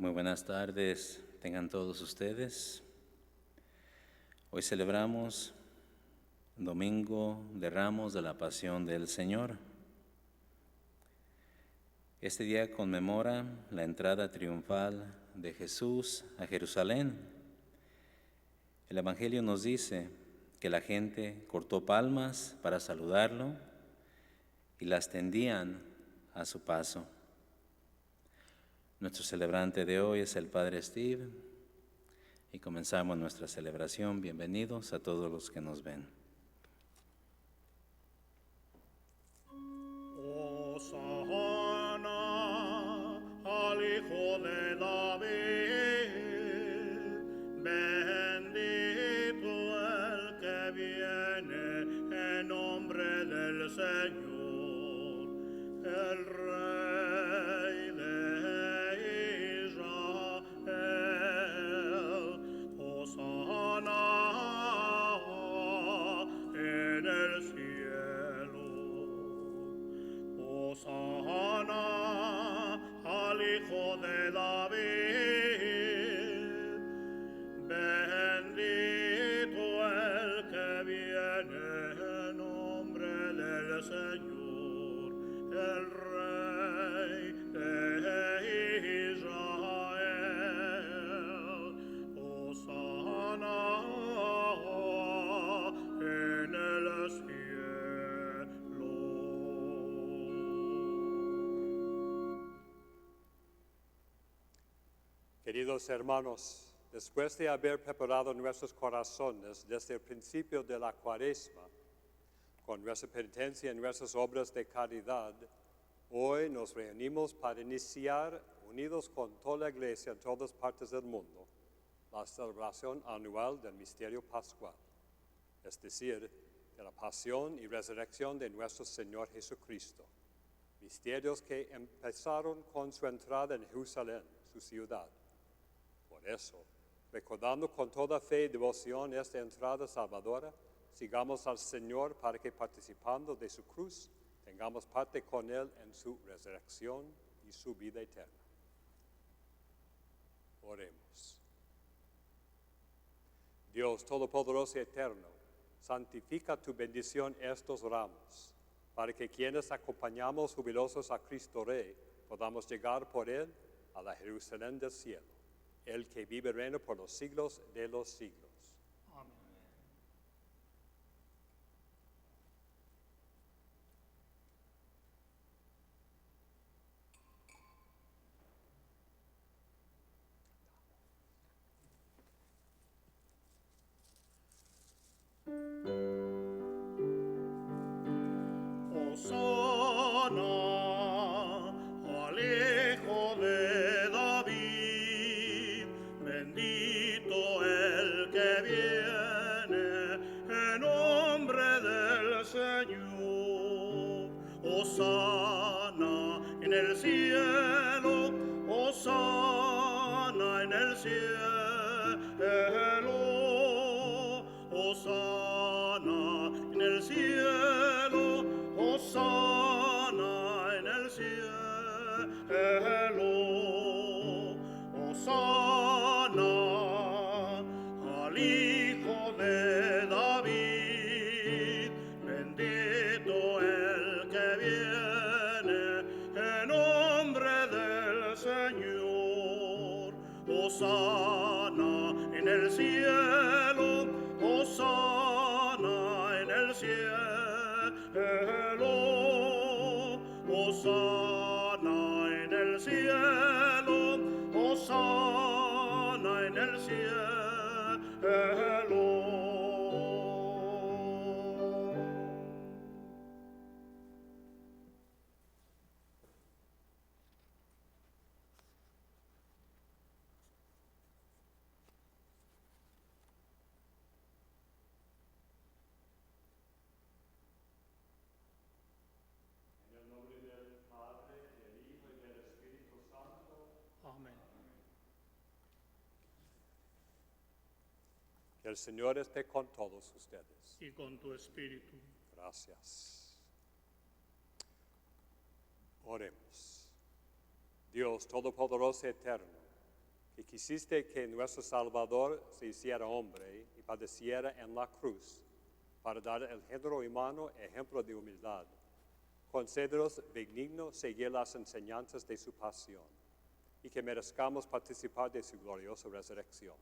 Muy buenas tardes, tengan todos ustedes. Hoy celebramos Domingo de Ramos de la Pasión del Señor. Este día conmemora la entrada triunfal de Jesús a Jerusalén. El Evangelio nos dice que la gente cortó palmas para saludarlo y las tendían a su paso. Nuestro celebrante de hoy es el Padre Steve y comenzamos nuestra celebración. Bienvenidos a todos los que nos ven. Hosana al Hijo de David, bendito el que viene en nombre del Señor, el Rey de Israel. Hosana en el cielo. Hosana al Hijo de David, bendito el que viene en nombre del Señor, el Rey de Israel. Hosana en el cielo. Queridos hermanos, después de haber preparado nuestros corazones desde el principio de la Cuaresma, con nuestra penitencia y nuestras obras de caridad, hoy nos reunimos para iniciar, unidos con toda la Iglesia en todas partes del mundo, la celebración anual del misterio pascual, es decir, de la pasión y resurrección de nuestro Señor Jesucristo, misterios que empezaron con su entrada en Jerusalén, su ciudad. Por eso, recordando con toda fe y devoción esta entrada salvadora, sigamos al Señor para que participando de su cruz, tengamos parte con Él en su resurrección y su vida eterna. Oremos. Dios Todopoderoso y Eterno, santifica tu bendición estos ramos, para que quienes acompañamos jubilosos a Cristo Rey, podamos llegar por Él a la Jerusalén del cielo, el que vive y reina por los siglos de los siglos. Amén. Hosana al Hijo de David, bendito el que viene en nombre del Señor. Hosana en el cielo, hosana en el cielo, hosana en el cielo, hosana en el cielo, hosana al Hijo de David, bendito el que viene en nombre del Señor. Hosana en el cielo, hosana en el cielo, hosana en el cielo, hosana en el cielo. Amén. Que el Señor esté con todos ustedes. Y con tu espíritu. Gracias. Oremos. Dios Todopoderoso y Eterno, que quisiste que nuestro Salvador se hiciera hombre y padeciera en la cruz para dar al género humano ejemplo de humildad. Concédenos benigno seguir las enseñanzas de su pasión y que merezcamos participar de su gloriosa resurrección.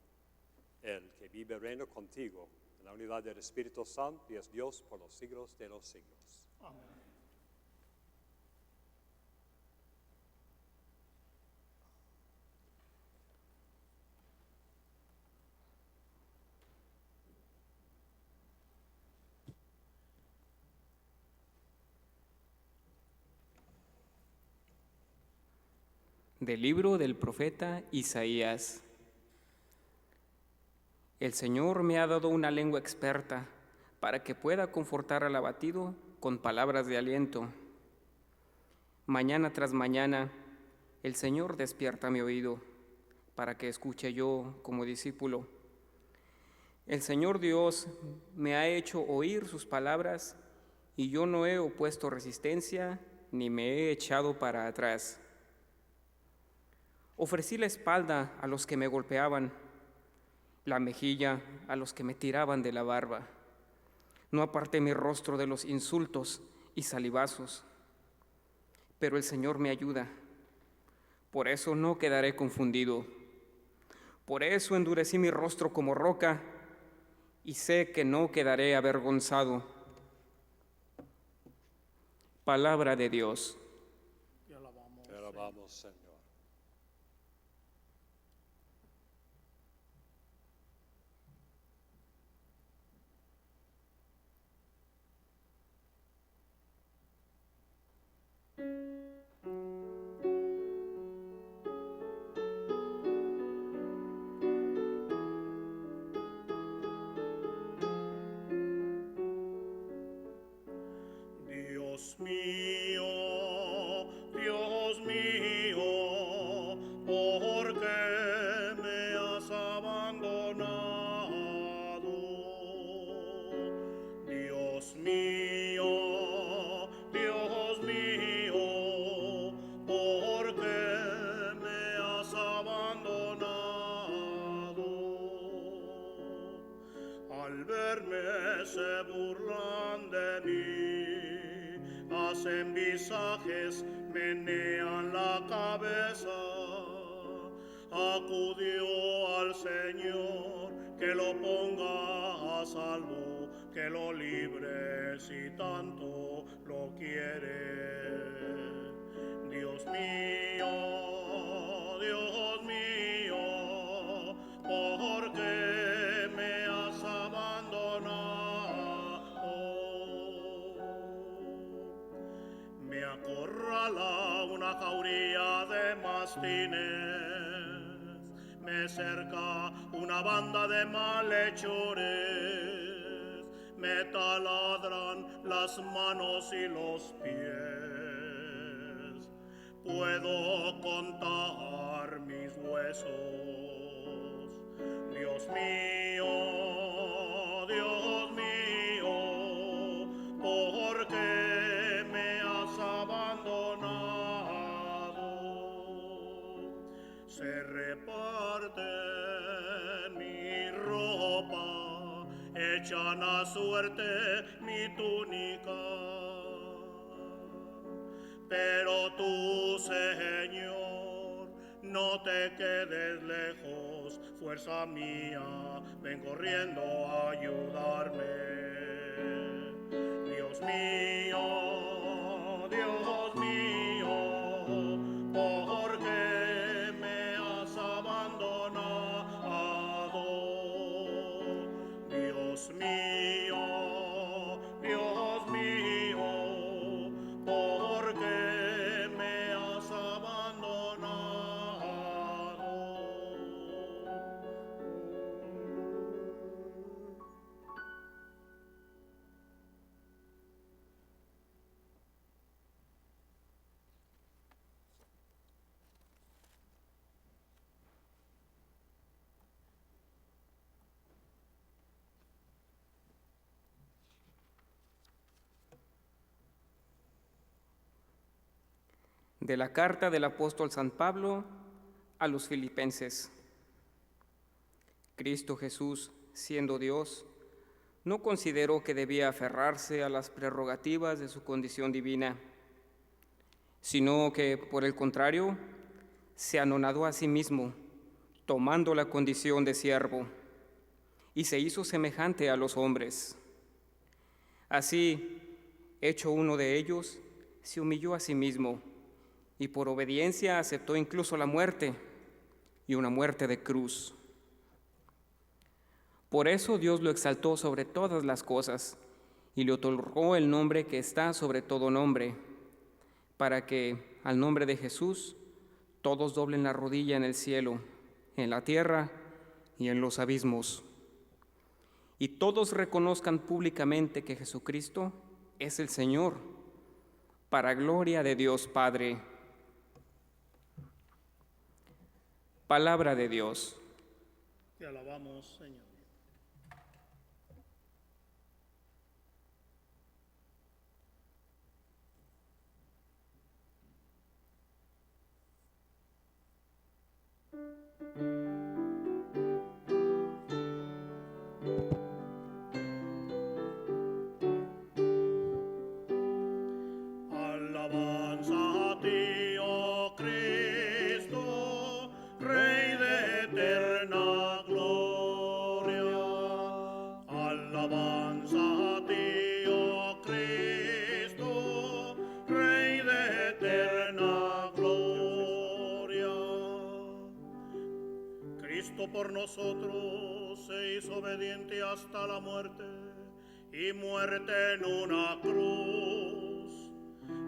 Él que vive y reina contigo en la unidad del Espíritu Santo y es Dios por los siglos de los siglos. Amén. Del libro del profeta Isaías. El Señor me ha dado una lengua experta para que pueda confortar al abatido con palabras de aliento. Mañana tras mañana, el Señor despierta mi oído para que escuche yo como discípulo. El Señor Dios me ha hecho oír sus palabras y yo no he opuesto resistencia ni me he echado para atrás. Ofrecí la espalda a los que me golpeaban, la mejilla a los que me tiraban de la barba. No aparté mi rostro de los insultos y salivazos. Pero el Señor me ayuda. Por eso no quedaré confundido. Por eso endurecí mi rostro como roca y sé que no quedaré avergonzado. Palabra de Dios. Te alabamos. Te alabamos, Señor. Dios mío, ¿por qué me has abandonado? Dios mío, ¿por qué me has abandonado? Al verme se burlan de mí, hacen visajes, menean la cabeza. Acudió al Señor, que lo ponga a salvo, que lo libre si tanto lo quiere. Dios mío, ¿por qué me has abandonado? Me acorrala una jauría de mastines, me cerca una banda de malhechores, me taladran las manos y los pies. Puedo contar mis huesos. Dios mío, ¿por qué me has abandonado? Se reparten mi ropa, echan a suerte mi túnica. Pero tú, Señor, no te quedes lejos, fuerza mía, ven corriendo a ayudarme. Dios mío, ¿por qué me has abandonado? Dios mío, ¿por qué me has abandonado? De la carta del apóstol San Pablo a los filipenses. Cristo Jesús, siendo Dios, no consideró que debía aferrarse a las prerrogativas de su condición divina, sino que, por el contrario, se anonadó a sí mismo, tomando la condición de siervo, y se hizo semejante a los hombres. Así, hecho uno de ellos, se humilló a sí mismo, y por obediencia aceptó incluso la muerte, y una muerte de cruz. Por eso Dios lo exaltó sobre todas las cosas, y le otorgó el nombre que está sobre todo nombre, para que, al nombre de Jesús, todos doblen la rodilla en el cielo, en la tierra y en los abismos, y todos reconozcan públicamente que Jesucristo es el Señor, para gloria de Dios Padre. Palabra de Dios. Te alabamos, Señor. Alabanza a ti, oh Cristo, Rey de eterna gloria. Alabanza a ti, oh Cristo, Rey de eterna gloria. Cristo por nosotros se hizo obediente hasta la muerte y muerte en una cruz.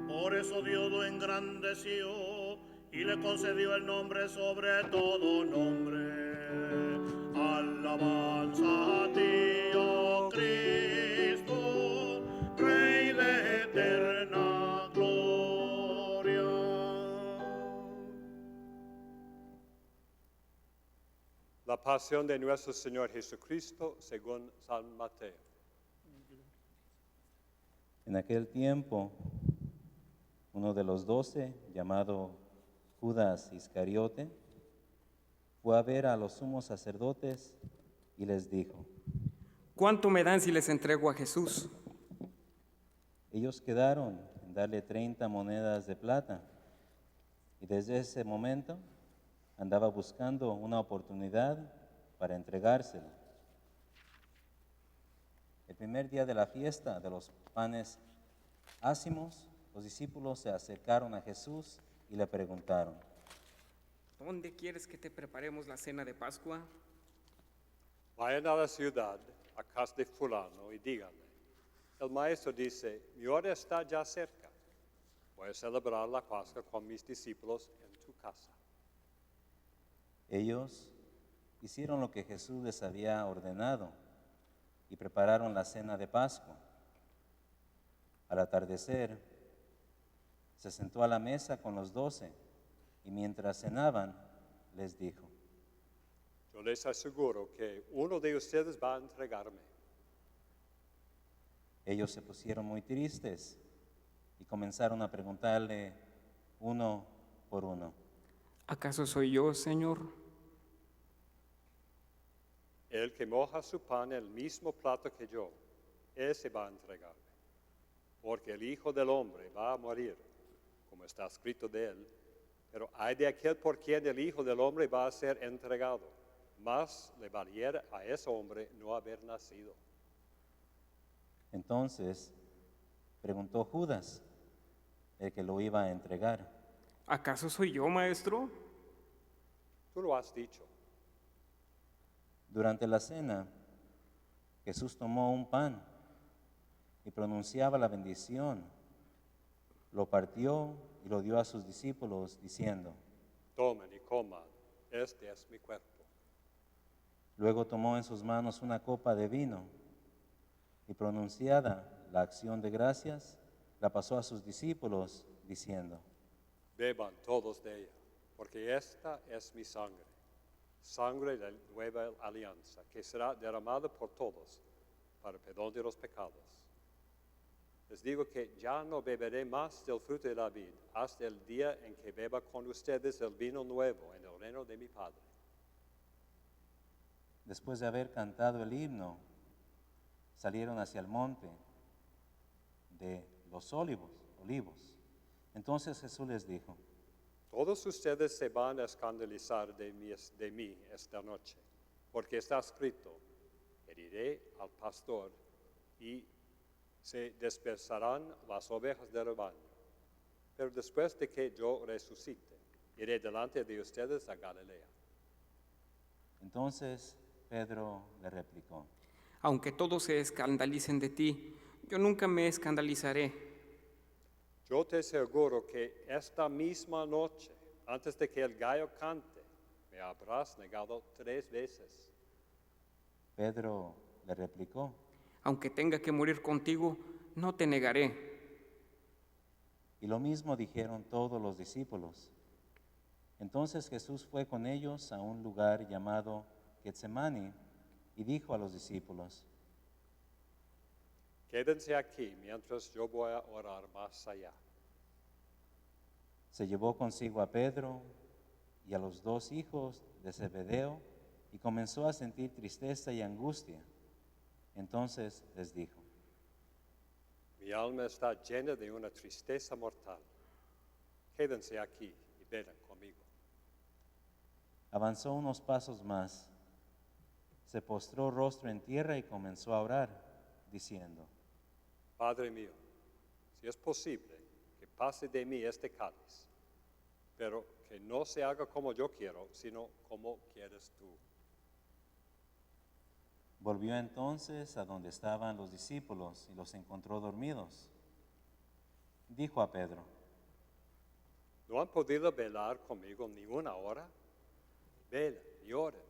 Por eso Dios lo engrandeció y le concedió el nombre sobre todo nombre. Alabanza a ti, oh Cristo, Rey de eterna gloria. La pasión de nuestro Señor Jesucristo según San Mateo. En aquel tiempo, uno de los 12, llamado Judas Iscariote, fue a ver a los sumos sacerdotes y les dijo: ¿Cuánto me dan si les entrego a Jesús? Ellos quedaron en darle 30 monedas de plata, y desde ese momento andaba buscando una oportunidad para entregárselo. El primer día de la fiesta de los panes ácimos, los discípulos se acercaron a Jesús y le preguntaron: ¿Dónde quieres que te preparemos la cena de Pascua? Vayan a la ciudad, a casa de fulano, y díganle: el maestro dice, mi hora está ya cerca. Voy a celebrar la Pascua con mis discípulos en tu casa. Ellos hicieron lo que Jesús les había ordenado y prepararon la cena de Pascua. Al atardecer, se sentó a la mesa con los 12 y mientras cenaban, les dijo: Yo les aseguro que uno de ustedes va a entregarme. Ellos se pusieron muy tristes y comenzaron a preguntarle uno por uno: ¿Acaso soy yo, Señor? El que moja su pan en el mismo plato que yo, ese va a entregarme. Porque el Hijo del Hombre va a morir, como está escrito de él, pero hay de aquel por quien el Hijo del Hombre va a ser entregado. Más le valiera a ese hombre no haber nacido. Entonces preguntó Judas, el que lo iba a entregar: ¿Acaso soy yo, Maestro? Tú lo has dicho. Durante la cena, Jesús tomó un pan y pronunciaba la bendición, lo partió y lo dio a sus discípulos, diciendo: Tomen y coman, este es mi cuerpo. Luego tomó en sus manos una copa de vino y pronunciada la acción de gracias, la pasó a sus discípulos, diciendo: Beban todos de ella, porque esta es mi sangre, sangre de la nueva alianza, que será derramada por todos para perdón de los pecados. Les digo que ya no beberé más del fruto de la vid hasta el día en que beba con ustedes el vino nuevo en el reino de mi Padre. Después de haber cantado el himno, salieron hacia el monte de los olivos. Entonces Jesús les dijo: todos ustedes se van a escandalizar de mí esta noche, porque está escrito, heriré al pastor y se dispersarán las ovejas del rebaño. Pero después de que yo resucite, iré delante de ustedes a Galilea. Entonces Pedro le replicó: Aunque todos se escandalicen de ti, yo nunca me escandalizaré. Yo te aseguro que esta misma noche, antes de que el gallo cante, me habrás negado 3 veces. Pedro le replicó: Aunque tenga que morir contigo, no te negaré. Y lo mismo dijeron todos los discípulos. Entonces Jesús fue con ellos a un lugar llamado Getsemani y dijo a los discípulos: Quédense aquí mientras yo voy a orar más allá. Se llevó consigo a Pedro y a los 2 hijos de Zebedeo y comenzó a sentir tristeza y angustia. Entonces les dijo: Mi alma está llena de una tristeza mortal. Quédense aquí y velan conmigo. Avanzó unos pasos más, se postró rostro en tierra y comenzó a orar, diciendo: Padre mío, si es posible, que pase de mí este cáliz, pero que no se haga como yo quiero, sino como quieres tú. Volvió entonces a donde estaban los discípulos y los encontró dormidos. Dijo a Pedro: ¿No han podido velar conmigo ni una hora? Velen y oren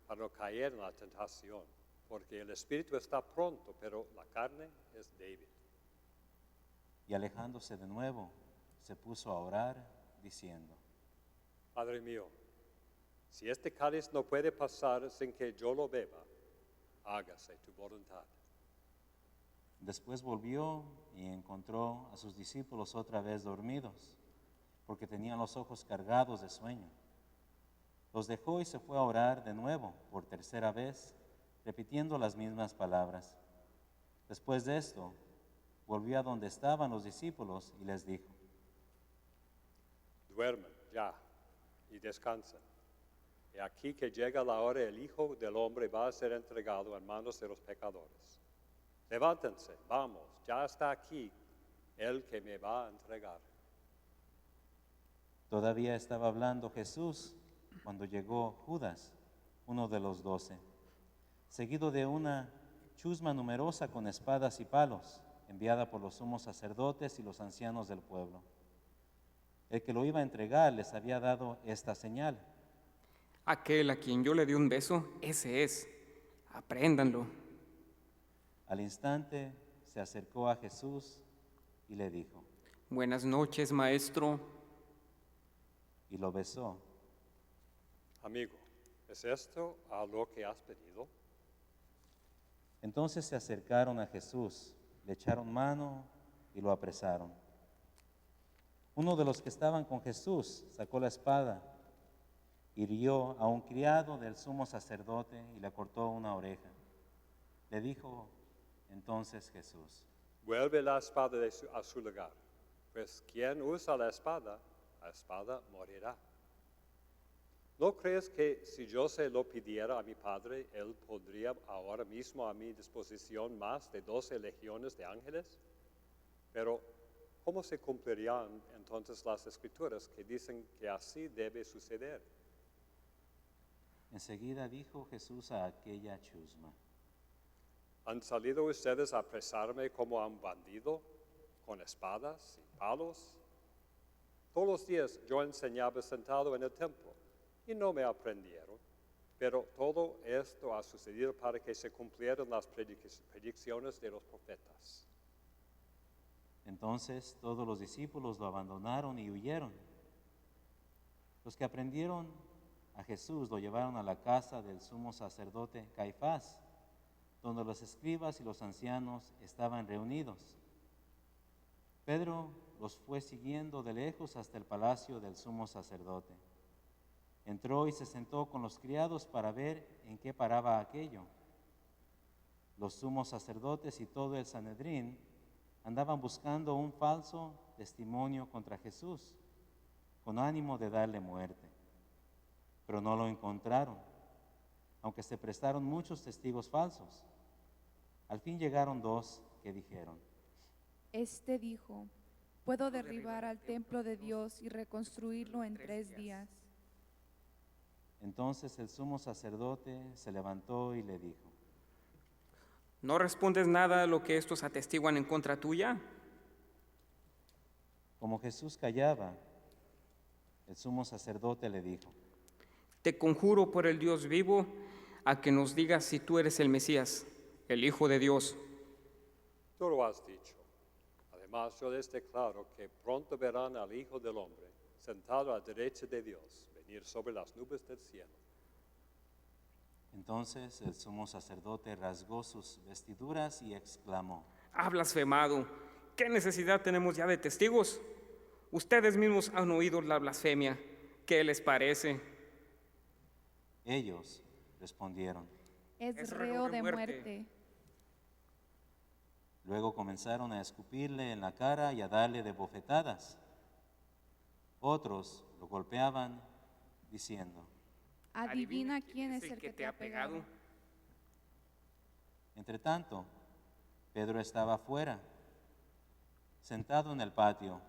para no caer en la tentación, porque el espíritu está pronto, pero la carne es débil. Y alejándose de nuevo, se puso a orar, diciendo: Padre mío, si este cáliz no puede pasar sin que yo lo beba, hágase tu voluntad. Después volvió y encontró a sus discípulos otra vez dormidos, porque tenían los ojos cargados de sueño. Los dejó y se fue a orar de nuevo, por 3ª vez, repitiendo las mismas palabras. Después de esto, volvió a donde estaban los discípulos y les dijo: Duermen ya y descansen. Y aquí que llega la hora, el Hijo del Hombre va a ser entregado en manos de los pecadores. Levántense, vamos, ya está aquí el que me va a entregar. Todavía estaba hablando Jesús cuando llegó Judas, uno de los 12, seguido de una chusma numerosa con espadas y palos, enviada por los sumos sacerdotes y los ancianos del pueblo. El que lo iba a entregar les había dado esta señal: Aquel a quien yo le di un beso, ese es. Apréndanlo. Al instante se acercó a Jesús y le dijo: Buenas noches, maestro. Y lo besó. Amigo, ¿es esto a lo que has pedido? Entonces se acercaron a Jesús, le echaron mano y lo apresaron. Uno de los que estaban con Jesús sacó la espada, hirió a un criado del sumo sacerdote y le cortó una oreja. Le dijo entonces Jesús: Vuelve la espada a su lugar, pues quien usa la espada morirá. ¿No crees que si yo se lo pidiera a mi Padre, Él pondría ahora mismo a mi disposición más de 12 legiones de ángeles? Pero, ¿cómo se cumplirían entonces las Escrituras que dicen que así debe suceder? Enseguida dijo Jesús a aquella chusma: ¿Han salido ustedes a apresarme como a un bandido, con espadas y palos? Todos los días yo enseñaba sentado en el templo, y no me aprendieron, pero todo esto ha sucedido para que se cumplieran las predicciones de los profetas. Entonces todos los discípulos lo abandonaron y huyeron. Los que aprendieron a Jesús lo llevaron a la casa del sumo sacerdote Caifás, donde los escribas y los ancianos estaban reunidos. Pedro los fue siguiendo de lejos hasta el palacio del sumo sacerdote. entró y se sentó con los criados para ver en qué paraba aquello. Los sumos sacerdotes y todo el Sanedrín andaban buscando un falso testimonio contra Jesús, con ánimo de darle muerte. Pero no lo encontraron, aunque se prestaron muchos testigos falsos. Al fin llegaron dos que dijeron: Este dijo, puedo derribar al templo de Dios y reconstruirlo en 3 días. Entonces el sumo sacerdote se levantó y le dijo: ¿No respondes nada a lo que estos atestiguan en contra tuya? Como Jesús callaba, el sumo sacerdote le dijo: Te conjuro por el Dios vivo a que nos digas si tú eres el Mesías, el Hijo de Dios. Tú lo has dicho. Además, yo les declaro que pronto verán al Hijo del Hombre sentado a la derecha de Dios, venir sobre las nubes del cielo. Entonces el sumo sacerdote rasgó sus vestiduras y exclamó: Ha blasfemado. ¿Qué necesidad tenemos ya de testigos? Ustedes mismos han oído la blasfemia. ¿Qué les parece? Ellos respondieron. Es reo de muerte. Luego comenzaron a escupirle en la cara y a darle de bofetadas. Otros lo golpeaban diciendo: Adivina quién es el que te ha pegado. Entretanto, Pedro estaba afuera, sentado en el patio.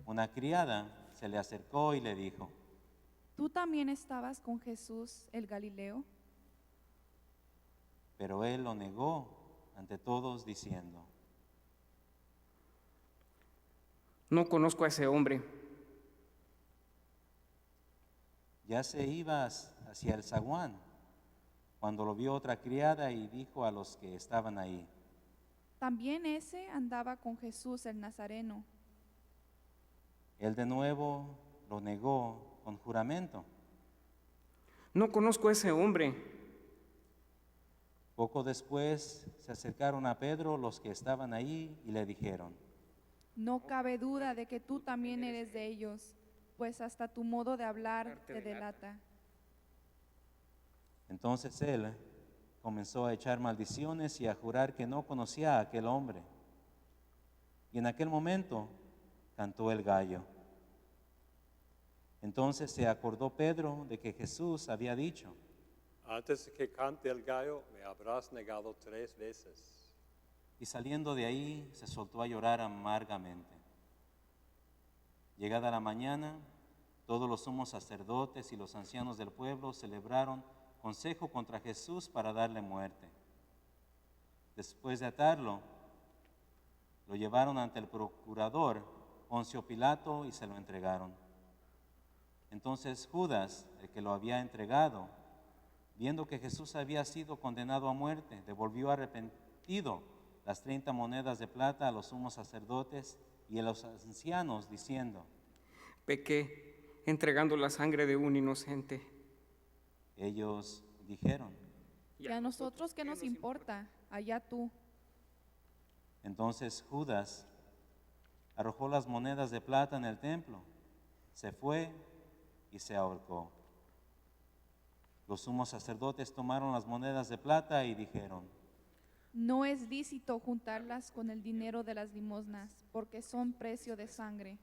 Una criada se le acercó y le dijo: ¿Tú también estabas con Jesús el Galileo? Pero él lo negó ante todos diciendo: No conozco a ese hombre. Ya se iba hacia el zaguán cuando lo vio otra criada y dijo a los que estaban ahí: También ese andaba con Jesús el Nazareno. Él de nuevo lo negó con juramento. No conozco a ese hombre. Poco después se acercaron a Pedro los que estaban ahí y le dijeron: No cabe duda de que tú también eres de ellos, pues hasta tu modo de hablar te delata. Entonces él comenzó a echar maldiciones y a jurar que no conocía a aquel hombre. Y en aquel momento cantó el gallo. Entonces se acordó Pedro de que Jesús había dicho: Antes de que cante el gallo, me habrás negado 3 veces. Y saliendo de ahí se soltó a llorar amargamente. Llegada la mañana, todos los sumos sacerdotes y los ancianos del pueblo celebraron consejo contra Jesús para darle muerte. Después de atarlo, lo llevaron ante el procurador Poncio Pilato y se lo entregaron. Entonces Judas, el que lo había entregado, viendo que Jesús había sido condenado a muerte, devolvió arrepentido las 30 monedas de plata a los sumos sacerdotes y a los ancianos, diciendo: Pequé entregando la sangre de un inocente. Ellos dijeron: ¿Y a nosotros qué nos importa? Allá tú. Entonces Judas arrojó las monedas de plata en el templo, se fue y se ahorcó. Los sumos sacerdotes tomaron las monedas de plata y dijeron: No es lícito juntarlas con el dinero de las limosnas, porque son precio de sangre.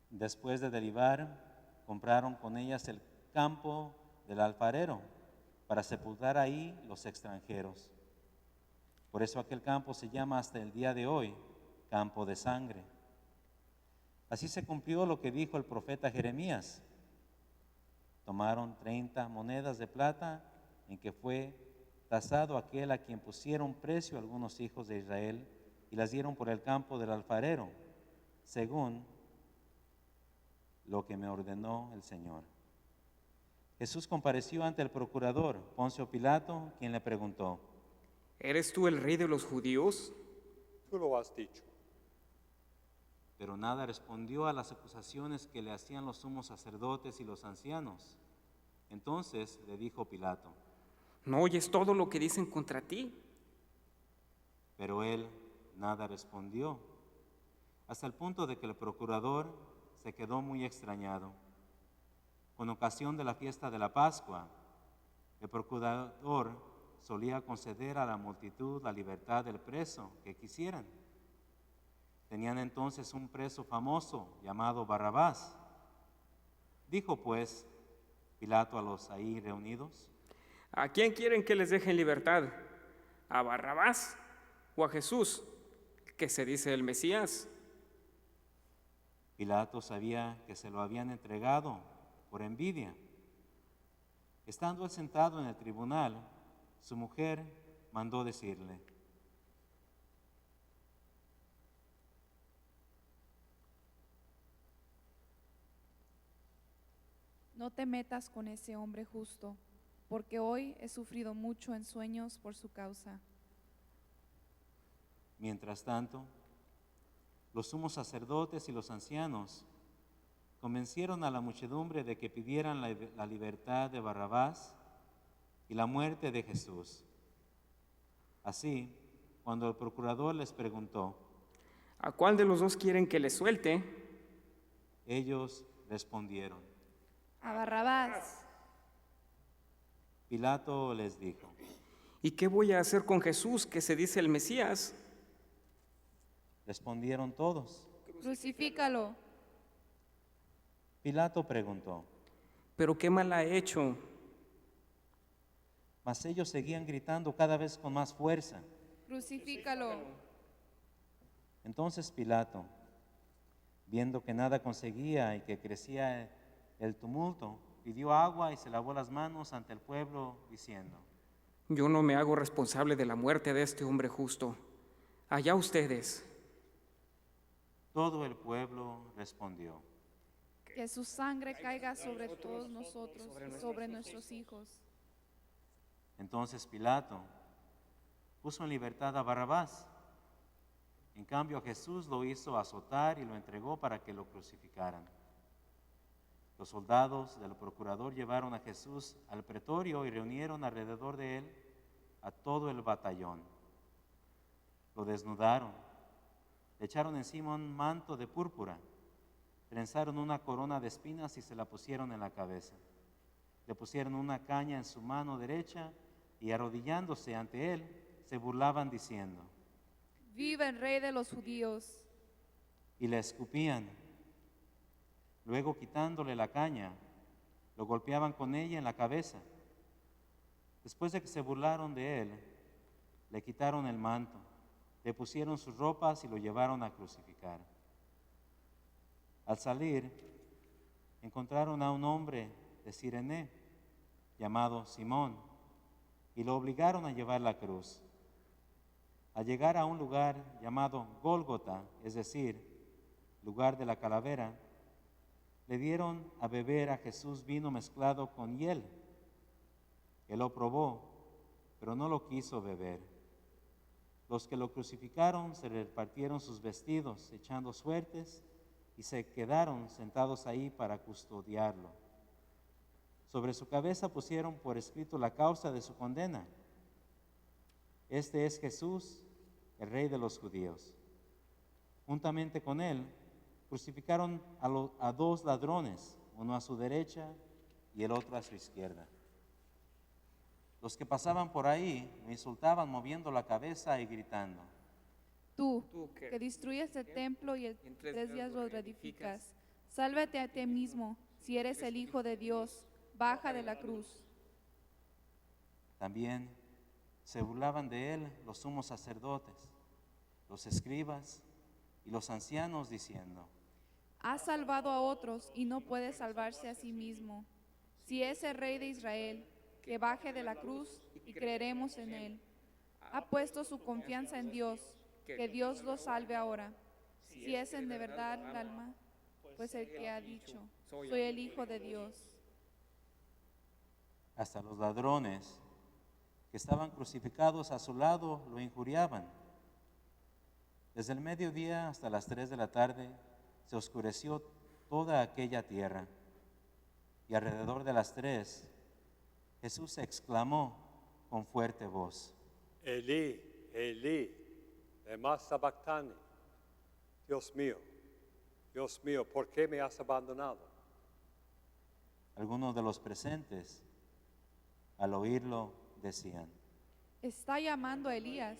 Después de derivar, compraron con ellas el campo del alfarero para sepultar ahí los extranjeros. Por eso aquel campo se llama hasta el día de hoy campo de sangre. Así se cumplió lo que dijo el profeta Jeremías. Tomaron 30 monedas de plata en que fue tasado aquel a quien pusieron precio algunos hijos de Israel y las dieron por el campo del alfarero, según lo que me ordenó el Señor. Jesús compareció ante el procurador Poncio Pilato, quien le preguntó: ¿Eres tú el rey de los judíos? Tú lo has dicho. Pero nada respondió a las acusaciones que le hacían los sumos sacerdotes y los ancianos. Entonces le dijo Pilato: ¿No oyes todo lo que dicen contra ti? Pero él nada respondió, hasta el punto de que el procurador se quedó muy extrañado. Con ocasión de la fiesta de la Pascua, el procurador solía conceder a la multitud la libertad del preso que quisieran. Tenían entonces un preso famoso llamado Barrabás. Dijo pues Pilato a los ahí reunidos: ¿A quién quieren que les deje en libertad? ¿A Barrabás o a Jesús, que se dice el Mesías? Pilato sabía que se lo habían entregado por envidia. Estando él sentado en el tribunal, su mujer mandó decirle: No te metas con ese hombre justo, porque hoy he sufrido mucho en sueños por su causa. Mientras tanto, los sumos sacerdotes y los ancianos convencieron a la muchedumbre de que pidieran la libertad de Barrabás y la muerte de Jesús. Así, cuando el procurador les preguntó, ¿A cuál de los dos quieren que les suelte? ellos respondieron. A Barrabás. Pilato les dijo: ¿Y qué voy a hacer con Jesús, que se dice el Mesías? Respondieron todos. Crucifícalo. Pilato preguntó, ¿Pero qué mal ha hecho? mas ellos seguían gritando cada vez con más fuerza. Crucifícalo. Entonces Pilato, viendo que nada conseguía y que crecía el tumulto, pidió agua y se lavó las manos ante el pueblo, diciendo: Yo no me hago responsable de la muerte de este hombre justo. Allá ustedes. Todo el pueblo respondió: Que su sangre caiga sobre todos nosotros y sobre nuestros hijos. Entonces Pilato puso en libertad a Barrabás. En cambio a Jesús lo hizo azotar y lo entregó para que lo crucificaran. Los soldados del procurador llevaron a Jesús al pretorio y reunieron alrededor de él a todo el batallón. Lo desnudaron, le echaron encima un manto de púrpura, trenzaron una corona de espinas y se la pusieron en la cabeza. Le pusieron una caña en su mano derecha y arrodillándose ante él, se burlaban diciendo: Viva el Rey de los judíos. Y le escupían. Luego, quitándole la caña, lo golpeaban con ella en la cabeza. Después de que se burlaron de él, le quitaron el manto, le pusieron sus ropas y lo llevaron a crucificar. Al salir, encontraron a un hombre de Cirene, llamado Simón, y lo obligaron a llevar la cruz. Al llegar a un lugar llamado Gólgota, es decir, lugar de la calavera, le dieron a beber a Jesús vino mezclado con hiel. Él lo probó, pero no lo quiso beber. Los que lo crucificaron se repartieron sus vestidos, echando suertes, y se quedaron sentados ahí para custodiarlo. Sobre su cabeza pusieron por escrito la causa de su condena: Este es Jesús, el Rey de los judíos. Juntamente con él, crucificaron a dos ladrones, uno a su derecha y el otro a su izquierda. Los que pasaban por ahí me insultaban moviendo la cabeza y gritando: Tú, que destruyes el templo y en 3 días lo reedificas, sálvate a ti mismo, si eres el Hijo de Dios, baja de la cruz. También se burlaban de él los sumos sacerdotes, los escribas y los ancianos, diciendo: Ha salvado a otros y no puede salvarse a sí mismo. Si es el Rey de Israel, que baje de la cruz y creeremos en él. Ha puesto su confianza en Dios, que Dios lo salve ahora. Si es en de verdad el alma, pues el que ha dicho: soy el Hijo de Dios. Hasta los ladrones que estaban crucificados a su lado lo injuriaban. Desde el mediodía hasta las 3 de la tarde se oscureció toda aquella tierra, y alrededor de las 3 Jesús exclamó con fuerte voz: Elí, Elí, lema sabactani. Dios mío, ¿por qué me has abandonado? Algunos de los presentes, al oírlo, decían. Está llamando a Elías.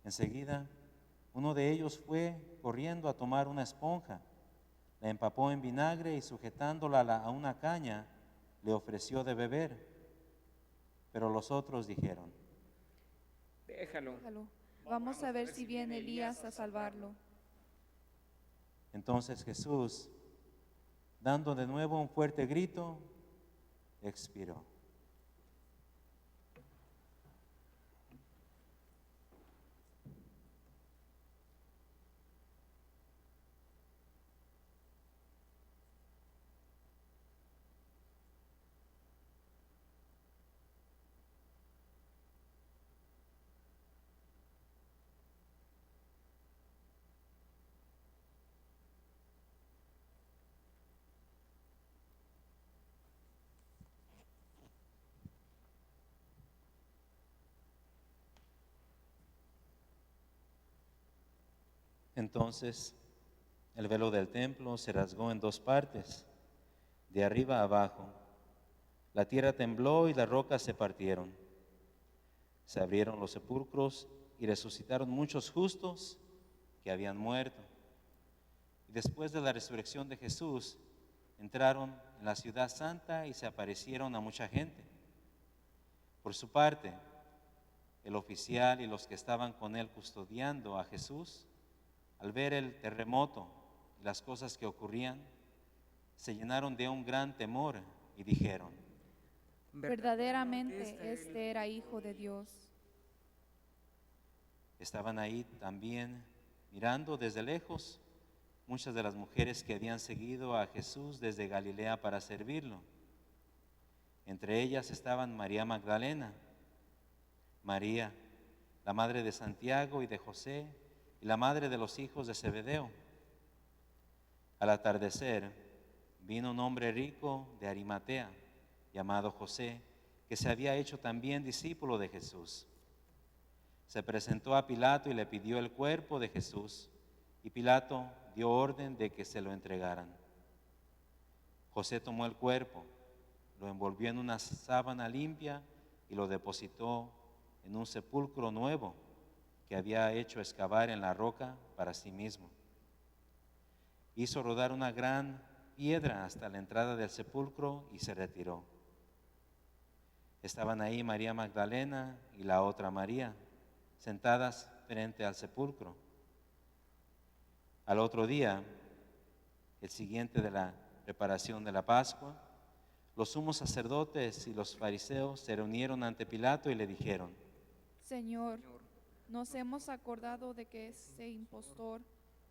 Enseguida, uno de ellos fue corriendo a tomar una esponja, la empapó en vinagre y sujetándola a una caña, le ofreció de beber. Pero los otros dijeron, Déjalo. Déjalo. Vamos a ver si viene Elías a salvarlo. Entonces Jesús, dando de nuevo un fuerte grito, expiró. Entonces el velo del templo se rasgó en dos partes, de arriba a abajo. La tierra tembló y las rocas se partieron. Se abrieron los sepulcros y resucitaron muchos justos que habían muerto. Y después de la resurrección de Jesús, entraron en la ciudad santa y se aparecieron a mucha gente. Por su parte, el oficial y los que estaban con él custodiando a Jesús, al ver el terremoto y las cosas que ocurrían, se llenaron de un gran temor y dijeron, Verdaderamente este era Hijo de Dios. estaban ahí también mirando desde lejos muchas de las mujeres que habían seguido a Jesús desde Galilea para servirlo. Entre ellas estaban María Magdalena, María, la madre de Santiago y de José, y la madre de los hijos de Zebedeo. Al atardecer, vino un hombre rico de Arimatea, llamado José, que se había hecho también discípulo de Jesús. Se presentó a Pilato y le pidió el cuerpo de Jesús, y Pilato dio orden de que se lo entregaran. José tomó el cuerpo, lo envolvió en una sábana limpia y lo depositó en un sepulcro nuevo que había hecho excavar en la roca para sí mismo. Hizo rodar una gran piedra hasta la entrada del sepulcro y se retiró. Estaban ahí María Magdalena y la otra María, sentadas frente al sepulcro. Al otro día, el siguiente de la preparación de la Pascua, los sumos sacerdotes y los fariseos se reunieron ante Pilato y le dijeron, Señor, nos hemos acordado de que ese impostor,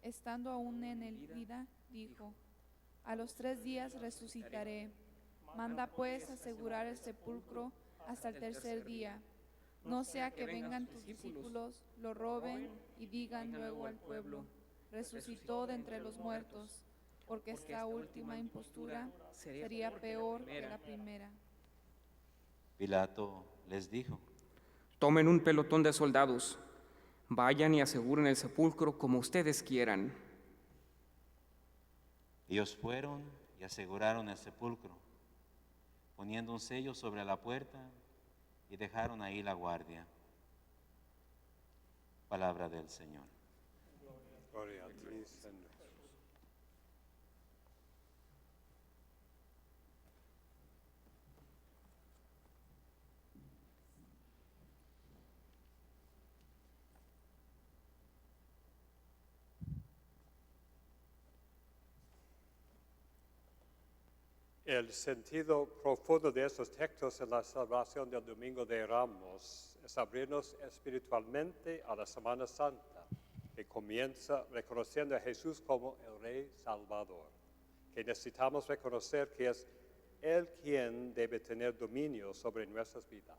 estando aún en el vida, dijo, a los 3 días resucitaré. Manda pues asegurar el sepulcro hasta el tercer día, no sea que vengan tus discípulos, lo roben y digan luego al pueblo, resucitó de entre los muertos, porque esta última impostura sería peor que la primera. Pilato les dijo, Tomen un pelotón de soldados, vayan y aseguren el sepulcro como ustedes quieran. ellos fueron y aseguraron el sepulcro, poniendo un sello sobre la puerta y dejaron ahí la guardia. Palabra del Señor. Gloria a ti, Señor. El sentido profundo de estos textos en la celebración del Domingo de Ramos es abrirnos espiritualmente a la Semana Santa, que comienza reconociendo a Jesús como el Rey Salvador, que necesitamos reconocer que es Él quien debe tener dominio sobre nuestras vidas,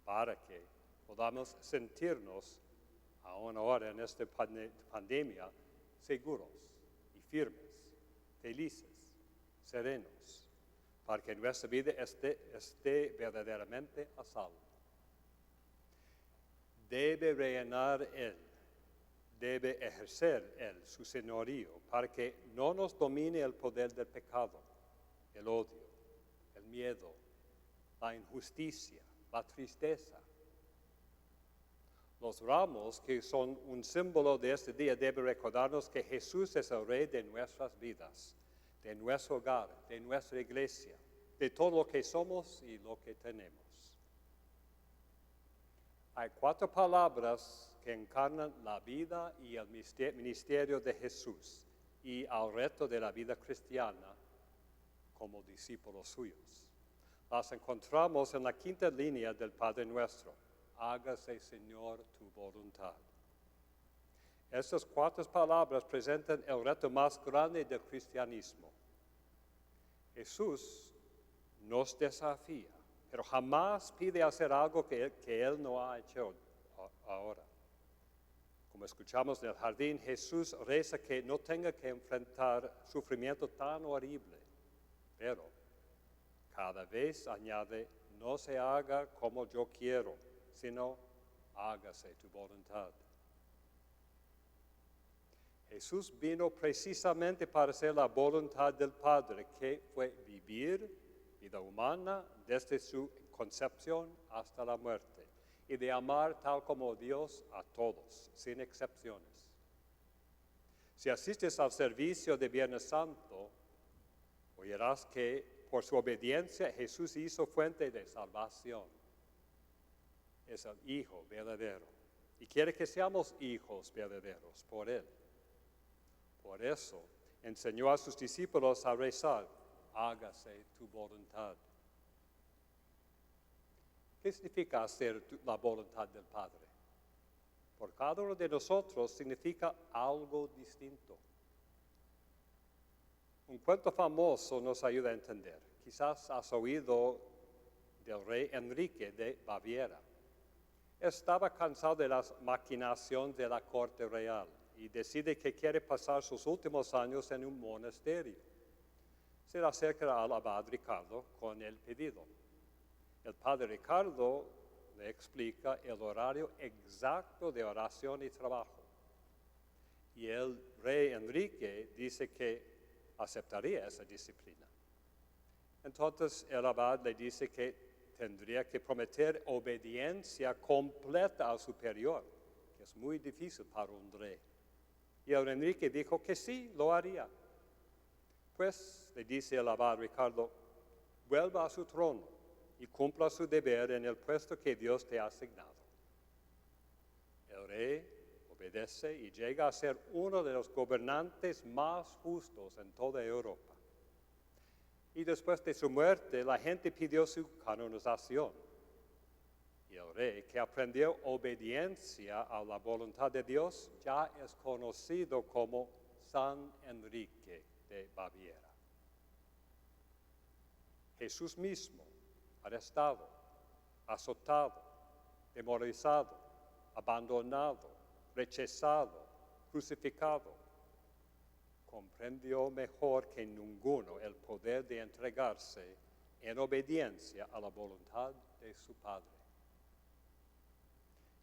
para que podamos sentirnos, aún ahora en esta pandemia, seguros y firmes, felices, serenos, para que nuestra vida esté verdaderamente a salvo. Debe reinar Él, debe ejercer Él su señorío, para que no nos domine el poder del pecado, el odio, el miedo, la injusticia, la tristeza. Los ramos, que son un símbolo de este día, deben recordarnos que Jesús es el Rey de nuestras vidas, de nuestro hogar, de nuestra iglesia, de todo lo que somos y lo que tenemos. Hay 4 palabras que encarnan la vida y el ministerio de Jesús y al resto de la vida cristiana como discípulos suyos. Las encontramos en la 5ª línea del Padre Nuestro. Hágase, Señor, tu voluntad. Estas 4 palabras presentan el reto más grande del cristianismo. Jesús nos desafía, pero jamás pide hacer algo que Él no ha hecho ahora. Como escuchamos en el jardín, Jesús reza que no tenga que enfrentar sufrimiento tan horrible, pero cada vez añade, no se haga como yo quiero, sino hágase tu voluntad. Jesús vino precisamente para hacer la voluntad del Padre, que fue vivir vida humana desde su concepción hasta la muerte, y de amar tal como Dios a todos, sin excepciones. Si asistes al servicio de Viernes Santo, oirás que por su obediencia Jesús hizo fuente de salvación. Es el Hijo verdadero y quiere que seamos hijos verdaderos por Él. Por eso enseñó a sus discípulos a rezar, hágase tu voluntad. ¿Qué significa hacer la voluntad del Padre? Por cada uno de nosotros significa algo distinto. Un cuento famoso nos ayuda a entender. Quizás has oído del rey Enrique de Baviera. Estaba cansado de las maquinaciones de la corte real y decide que quiere pasar sus últimos años en un monasterio. Se le acerca al abad Ricardo con el pedido. El padre Ricardo le explica el horario exacto de oración y trabajo. Y el rey Enrique dice que aceptaría esa disciplina. Entonces el abad le dice que tendría que prometer obediencia completa al superior, que es muy difícil para un rey. Y el Enrique dijo que sí, lo haría. Pues le dice el abad Ricardo, vuelva a su trono y cumpla su deber en el puesto que Dios te ha asignado. El rey obedece y llega a ser uno de los gobernantes más justos en toda Europa. Y después de su muerte, la gente pidió su canonización. Y el rey, que aprendió obediencia a la voluntad de Dios, ya es conocido como San Enrique de Baviera. Jesús mismo, arrestado, azotado, demorizado, abandonado, rechazado, crucificado, comprendió mejor que ninguno el poder de entregarse en obediencia a la voluntad de su Padre.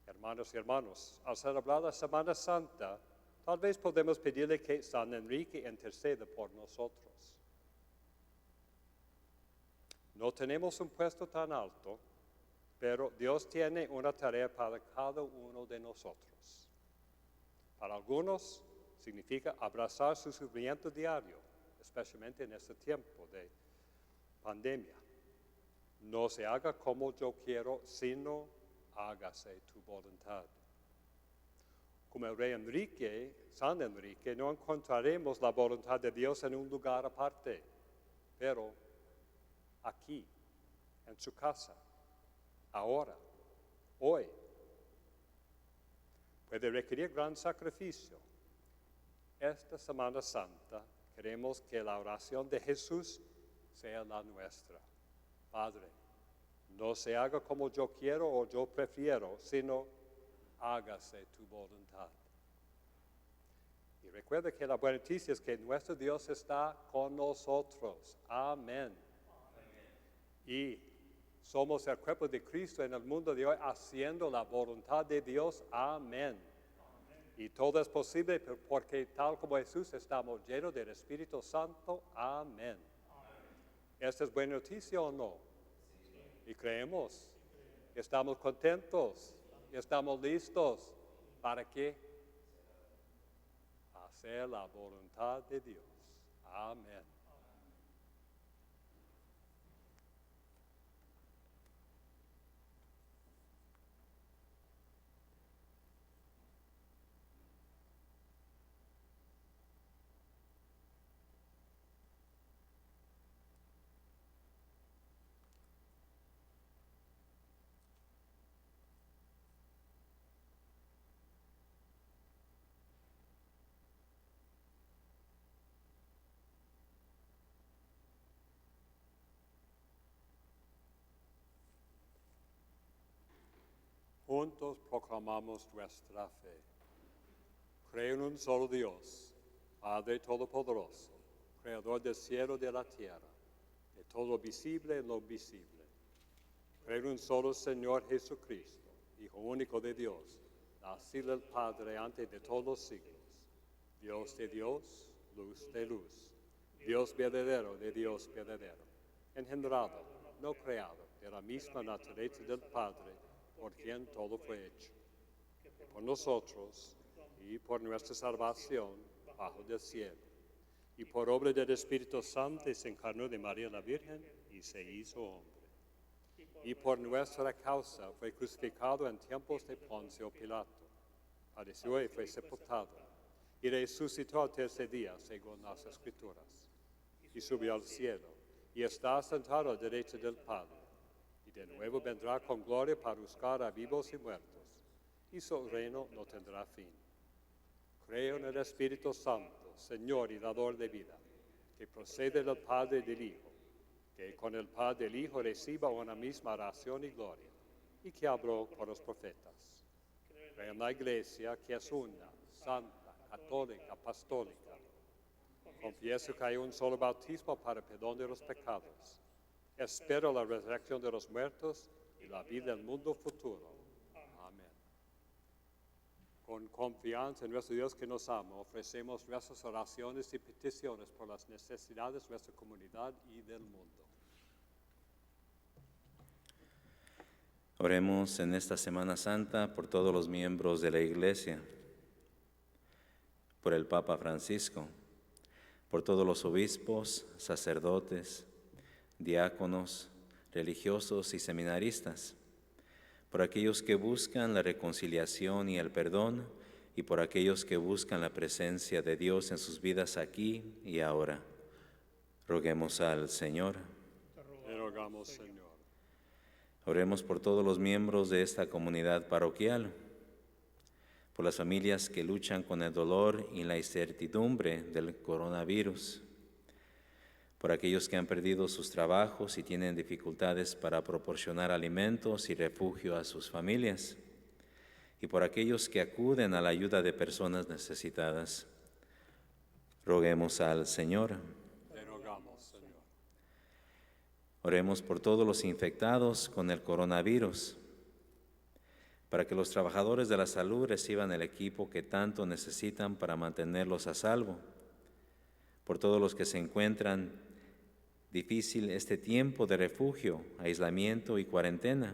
Hermanos y hermanos, al celebrar la Semana Santa, tal vez podemos pedirle que San Enrique interceda por nosotros. No tenemos un puesto tan alto, pero Dios tiene una tarea para cada uno de nosotros. Para algunos significa abrazar su sufrimiento diario, especialmente en este tiempo de pandemia. No se haga como yo quiero, sino hágase tu voluntad. Como el rey Enrique, San Enrique, no encontraremos la voluntad de Dios en un lugar aparte, pero aquí, en su casa, ahora, hoy. Puede requerir gran sacrificio. Esta Semana Santa queremos que la oración de Jesús sea la nuestra. Padre, no se haga como yo quiero o yo prefiero, sino hágase tu voluntad. Y recuerda que la buena noticia es que nuestro Dios está con nosotros. Amén. Y somos el cuerpo de Cristo en el mundo de hoy haciendo la voluntad de Dios. Amén. Y todo es posible porque tal como Jesús estamos llenos del Espíritu Santo. Amén. ¿Esta es buena noticia o no? Y creemos, estamos contentos, estamos listos. ¿Para qué? Hacer la voluntad de Dios. Amén. Juntos proclamamos nuestra fe. Creo en un solo Dios, Padre Todopoderoso, Creador del cielo y de la tierra, de todo lo visible y lo invisible. Creo en un solo Señor Jesucristo, Hijo único de Dios, nacido del Padre antes de todos los siglos. Dios de Dios, luz de luz, Dios verdadero de Dios verdadero, engendrado, no creado, de la misma naturaleza del Padre, por quien todo fue hecho. Por nosotros y por nuestra salvación bajo del cielo. Y por obra del Espíritu Santo se encarnó de María la Virgen y se hizo hombre. Y por nuestra causa fue crucificado en tiempos de Poncio Pilato. Padeció y fue sepultado. Y resucitó al tercer día, según las Escrituras. Y subió al cielo. Y está sentado a la derecha del Padre. Y de nuevo vendrá con gloria para juzgar a vivos y muertos, y su reino no tendrá fin. Creo en el Espíritu Santo, Señor y dador de vida, que procede del Padre y del Hijo, que con el Padre y el Hijo reciba una misma oración y gloria, y que habló por los profetas. Creo en la Iglesia, que es una, santa, católica, apostólica. Confieso que hay un solo bautismo para el perdón de los pecados. Espero la resurrección de los muertos y la vida del mundo futuro. Amén. Con confianza en nuestro Dios que nos ama, ofrecemos nuestras oraciones y peticiones por las necesidades de nuestra comunidad y del mundo. Oremos en esta Semana Santa por todos los miembros de la Iglesia, por el Papa Francisco, por todos los obispos, sacerdotes, diáconos, religiosos y seminaristas, por aquellos que buscan la reconciliación y el perdón, y por aquellos que buscan la presencia de Dios en sus vidas aquí y ahora. Roguemos al Señor. Te rogamos, Señor. Oremos por todos los miembros de esta comunidad parroquial, por las familias que luchan con el dolor y la incertidumbre del coronavirus, por aquellos que han perdido sus trabajos y tienen dificultades para proporcionar alimentos y refugio a sus familias, y por aquellos que acuden a la ayuda de personas necesitadas. Roguemos al Señor. Te rogamos, Señor. Oremos por todos los infectados con el coronavirus, para que los trabajadores de la salud reciban el equipo que tanto necesitan para mantenerlos a salvo, por todos los que se encuentran difícil este tiempo de refugio, aislamiento y cuarentena,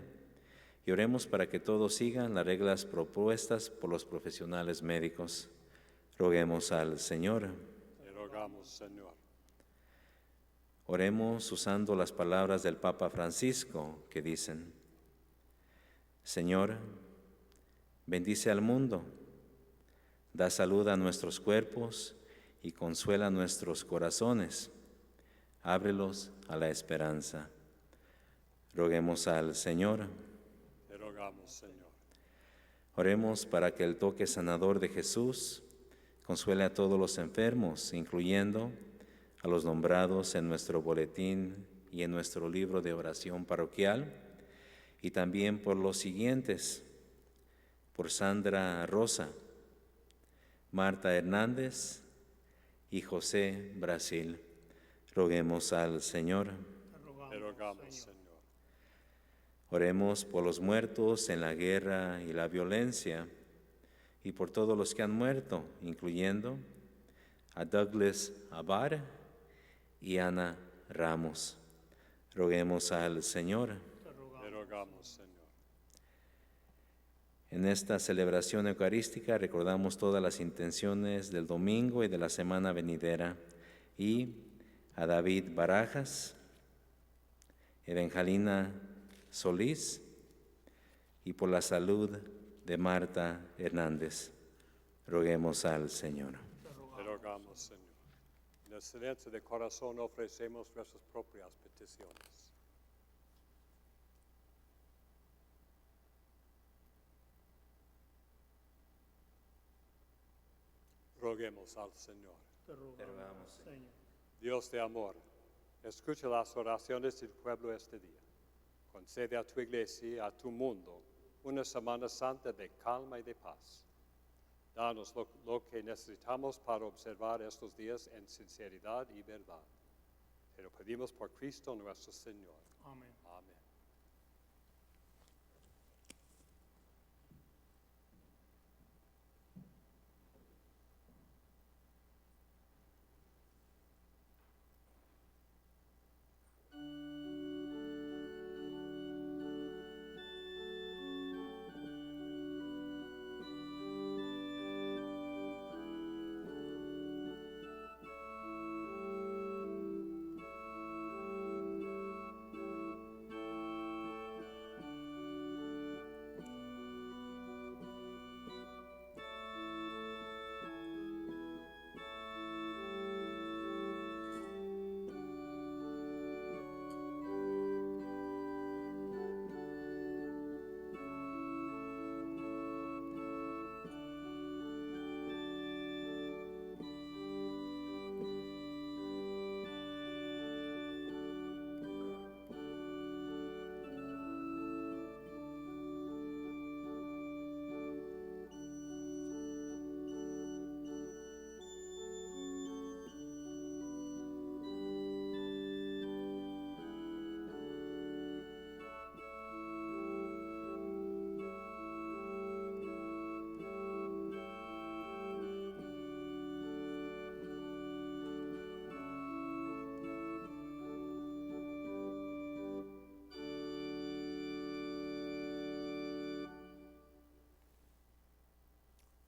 y oremos para que todos sigan las reglas propuestas por los profesionales médicos. Roguemos al Señor. Te rogamos, Señor. Oremos usando las palabras del Papa Francisco que dicen: Señor, bendice al mundo, da salud a nuestros cuerpos y consuela nuestros corazones. Ábrelos a la esperanza. Roguemos al Señor. Te rogamos, Señor. Oremos para que el toque sanador de Jesús consuele a todos los enfermos, incluyendo a los nombrados en nuestro boletín y en nuestro libro de oración parroquial, y también por los siguientes: por Sandra Rosa, Marta Hernández y José Brasil. Roguemos al Señor. Te rogamos, Señor. Oremos por los muertos en la guerra y la violencia, y por todos los que han muerto, incluyendo a Douglas Abar y Ana Ramos. Roguemos al Señor. Te rogamos, Señor. En esta celebración eucarística recordamos todas las intenciones del domingo y de la semana venidera, y a David Barajas, Evangelina Solís, y por la salud de Marta Hernández. Roguemos al Señor. Te rogamos, Señor. En el silencio de corazón ofrecemos nuestras propias peticiones. Roguemos al Señor. Te rogamos, Señor. Dios de amor, escucha las oraciones del pueblo este día. Concede a tu iglesia y a tu mundo una Semana Santa de calma y de paz. Danos lo que necesitamos para observar estos días en sinceridad y verdad. Te lo pedimos por Cristo nuestro Señor. Amén. Amén.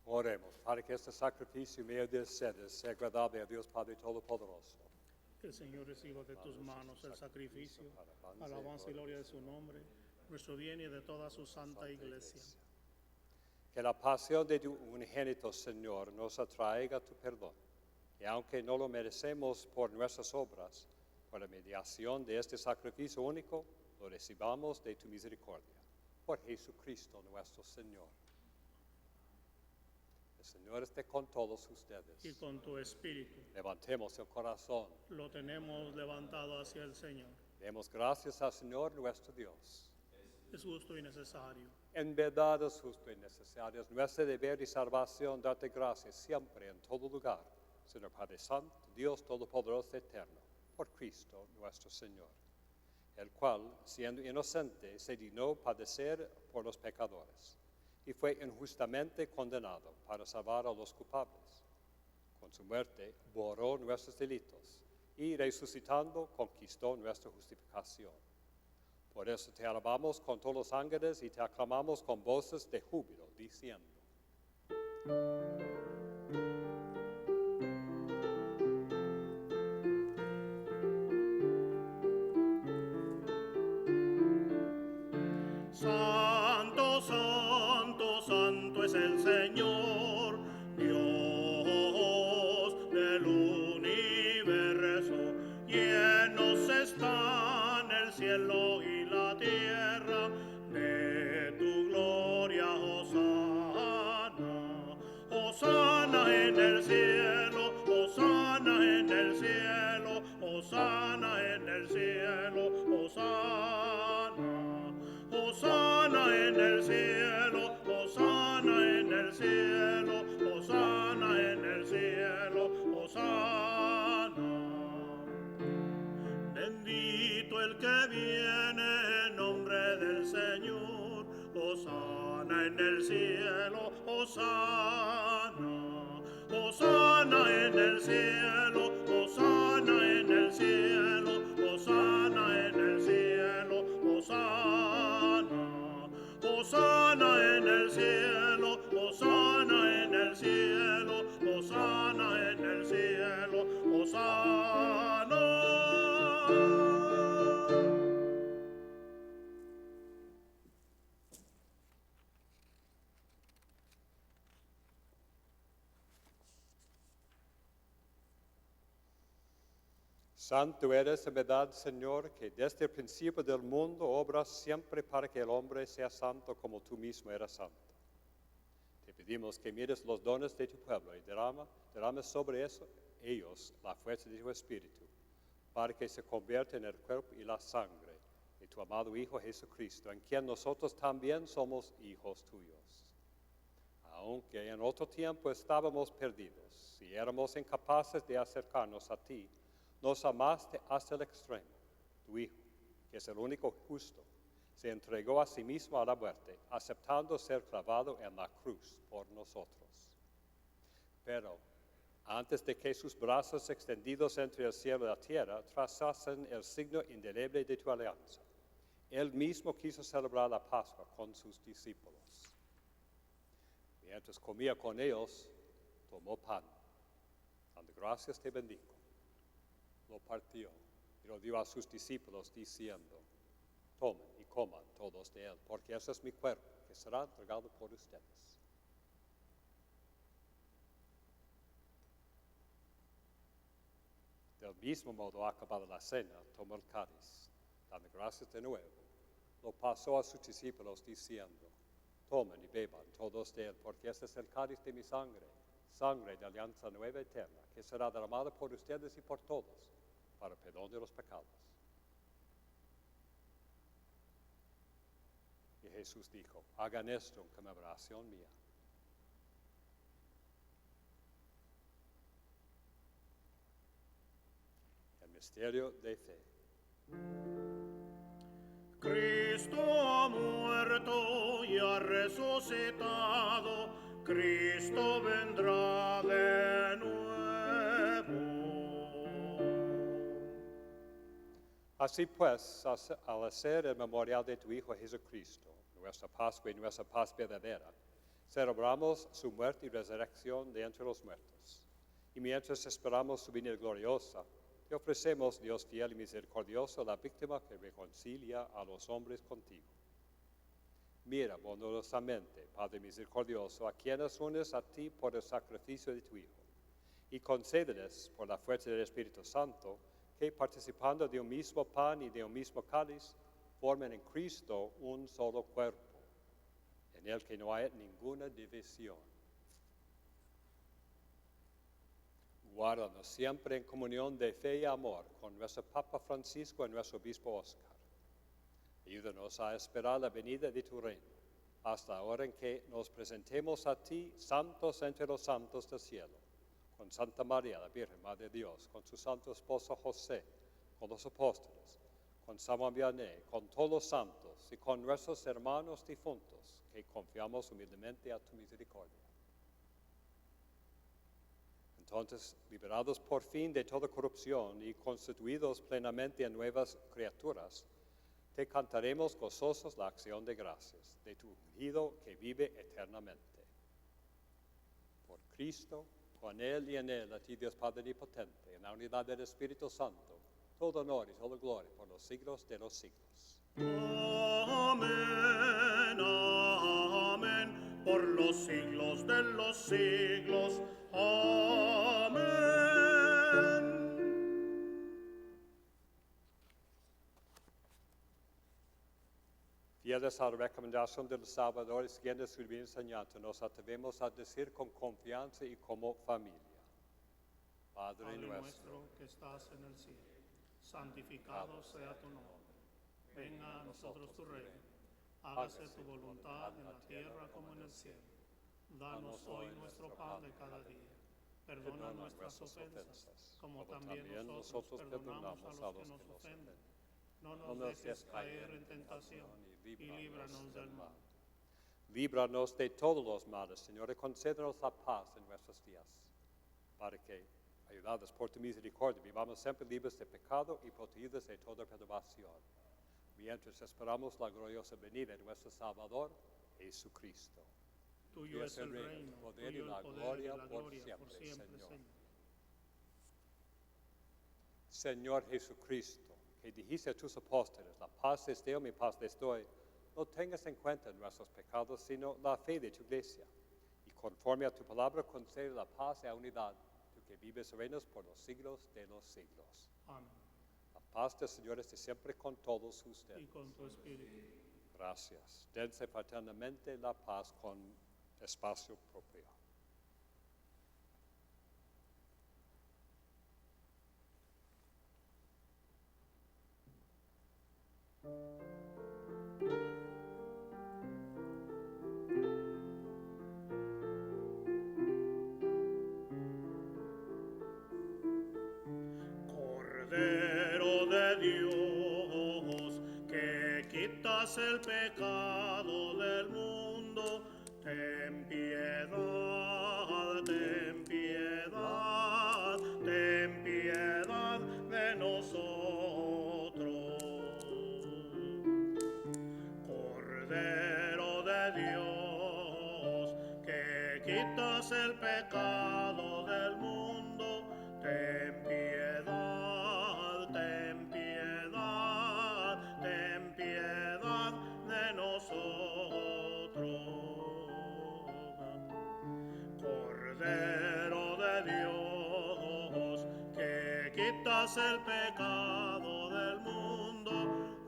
Oremos para que este sacrificio mío de ustedes sea agradable a Dios Padre Todopoderoso. Que el Señor reciba de tus manos el sacrificio, alabanza y gloria de su nombre, nuestro bien y de toda su santa iglesia. Que la pasión de tu unigénito Señor nos atraiga a tu perdón, y aunque no lo merecemos por nuestras obras, por la mediación de este sacrificio único, lo recibamos de tu misericordia. Por Jesucristo nuestro Señor. El Señor esté con todos ustedes. Y con tu espíritu. Levantemos el corazón. Lo tenemos levantado hacia el Señor. Demos gracias al Señor nuestro Dios. Es justo y necesario. En verdad es justo y necesario. Es nuestro deber y salvación darte gracias siempre, en todo lugar. Señor Padre Santo, Dios Todopoderoso Eterno, por Cristo nuestro Señor, el cual, siendo inocente, se dignó padecer por los pecadores y fue injustamente condenado para salvar a los culpables. Con su muerte borró nuestros delitos y resucitando conquistó nuestra justificación. Por eso te alabamos con todos los ángeles y te aclamamos con voces de júbilo, diciendo: Santo, santo, santo es el Señor, Dios del universo. Llenos están el cielo y la tierra de tu gloria, hosana. Hosana en el cielo, hosana en el cielo, hosana en el cielo, hosana. Hosana en el cielo, hosana en el cielo, hosana en el cielo, hosana. Bendito el que viene en nombre del Señor, hosana en el cielo, hosana. Hosana en el cielo, hosana en el cielo, hosana en el cielo. Hosana en el cielo, Hosana. Santo eres en verdad, Señor, que desde el principio del mundo obras siempre para que el hombre sea santo como tú mismo eras santo. Te pedimos que mires los dones de tu pueblo y derrames sobre ellos la fuerza de tu Espíritu, para que se convierta en el cuerpo y la sangre de tu amado Hijo Jesucristo, en quien nosotros también somos hijos tuyos. Aunque en otro tiempo estábamos perdidos y éramos incapaces de acercarnos a ti, nos amaste hasta el extremo. Tu Hijo, que es el único justo, se entregó a sí mismo a la muerte, aceptando ser clavado en la cruz por nosotros. Pero antes de que sus brazos extendidos entre el cielo y la tierra trazasen el signo indeleble de tu alianza, Él mismo quiso celebrar la Pascua con sus discípulos. Mientras comía con ellos, tomó pan, dando gracias te bendijo. Lo partió y lo dio a sus discípulos diciendo: tomen y coman todos de él, porque ese es mi cuerpo que será entregado por ustedes. Del mismo modo, acabada la cena, tomó el cáliz, dando gracias de nuevo, lo pasó a sus discípulos diciendo: tomen y beban todos de él, porque este es el cáliz de mi sangre, sangre de alianza nueva eterna, que será derramada por ustedes y por todos, para el perdón de los pecados. Y Jesús dijo: hagan esto en conmemoración mía. El misterio de fe. Cristo ha muerto y ha resucitado, Cristo vendrá de nuevo. Así pues, al hacer el memorial de tu Hijo Jesucristo, nuestra Pascua y nuestra paz verdadera, celebramos su muerte y resurrección de entre los muertos. Y mientras esperamos su venida gloriosa, te ofrecemos, Dios fiel y misericordioso, la víctima que reconcilia a los hombres contigo. Mira bondadosamente, Padre misericordioso, a quienes unes a ti por el sacrificio de tu Hijo, y concédeles, por la fuerza del Espíritu Santo, que participando de un mismo pan y de un mismo cáliz, formen en Cristo un solo cuerpo, en el que no hay ninguna división. Guárdanos siempre en comunión de fe y amor con nuestro Papa Francisco y nuestro Obispo Óscar. Ayúdanos a esperar la venida de tu reino, hasta la hora en que nos presentemos a ti, santos entre los santos del cielo, con Santa María, la Virgen, Madre de Dios, con su santo esposo José, con los apóstoles, con San Juan Vianney, con todos los santos y con nuestros hermanos difuntos, que confiamos humildemente a tu misericordia. Entonces, liberados por fin de toda corrupción y constituidos plenamente en nuevas criaturas, te cantaremos gozosos la acción de gracias de tu ungido que vive eternamente. Por Cristo, con Él y en Él, a ti Dios Padre Omnipotente, en la unidad del Espíritu Santo, todo honor y toda gloria por los siglos de los siglos. Amén, amén, por los siglos de los siglos. Amén. Fieles a la recomendación del Salvador y siguiendo su divina enseñanza, nos atrevemos a decir con confianza y como familia: Padre nuestro, que estás en el cielo, santificado sea tu nombre. Venga a nosotros tu reino. Hágase tu voluntad en la tierra como en el cielo. Danos hoy nuestro pan de cada día. Perdona nuestras ofensas, como también nosotros perdonamos a los que nos ofenden. No nos dejes caer en tentación y líbranos del mal. Líbranos de todos los males, Señor, y concédenos la paz en nuestros días, para que, ayudados por tu misericordia, vivamos siempre libres de pecado y protegidos de toda perturbación, mientras esperamos la gloriosa venida de nuestro Salvador, Jesucristo. Tuyo es el reino, el poder y tuyo la el poder gloria y la por gloria siempre, por siempre, Señor. Señor. Señor Jesucristo, que dijiste a tus apóstoles, la paz les doy, mi paz les doy, no tengas en cuenta nuestros pecados, sino la fe de tu iglesia. Y conforme a tu palabra, concede la paz y la unidad, tú que vives y reinas por los siglos de los siglos. Amén. La paz del Señor esté siempre con todos Y ustedes. con tu espíritu. Gracias. Dense fraternamente la paz con espacio propio. Cordero de Dios, que quitas el pecado del mundo, ten piedad, ten piedad, ten piedad de nosotros. Cordero de Dios, que quitas el pecado del mundo, ten piedad, ten piedad, ten piedad de nosotros. Cordero de Dios, que quitas el pecado del mundo,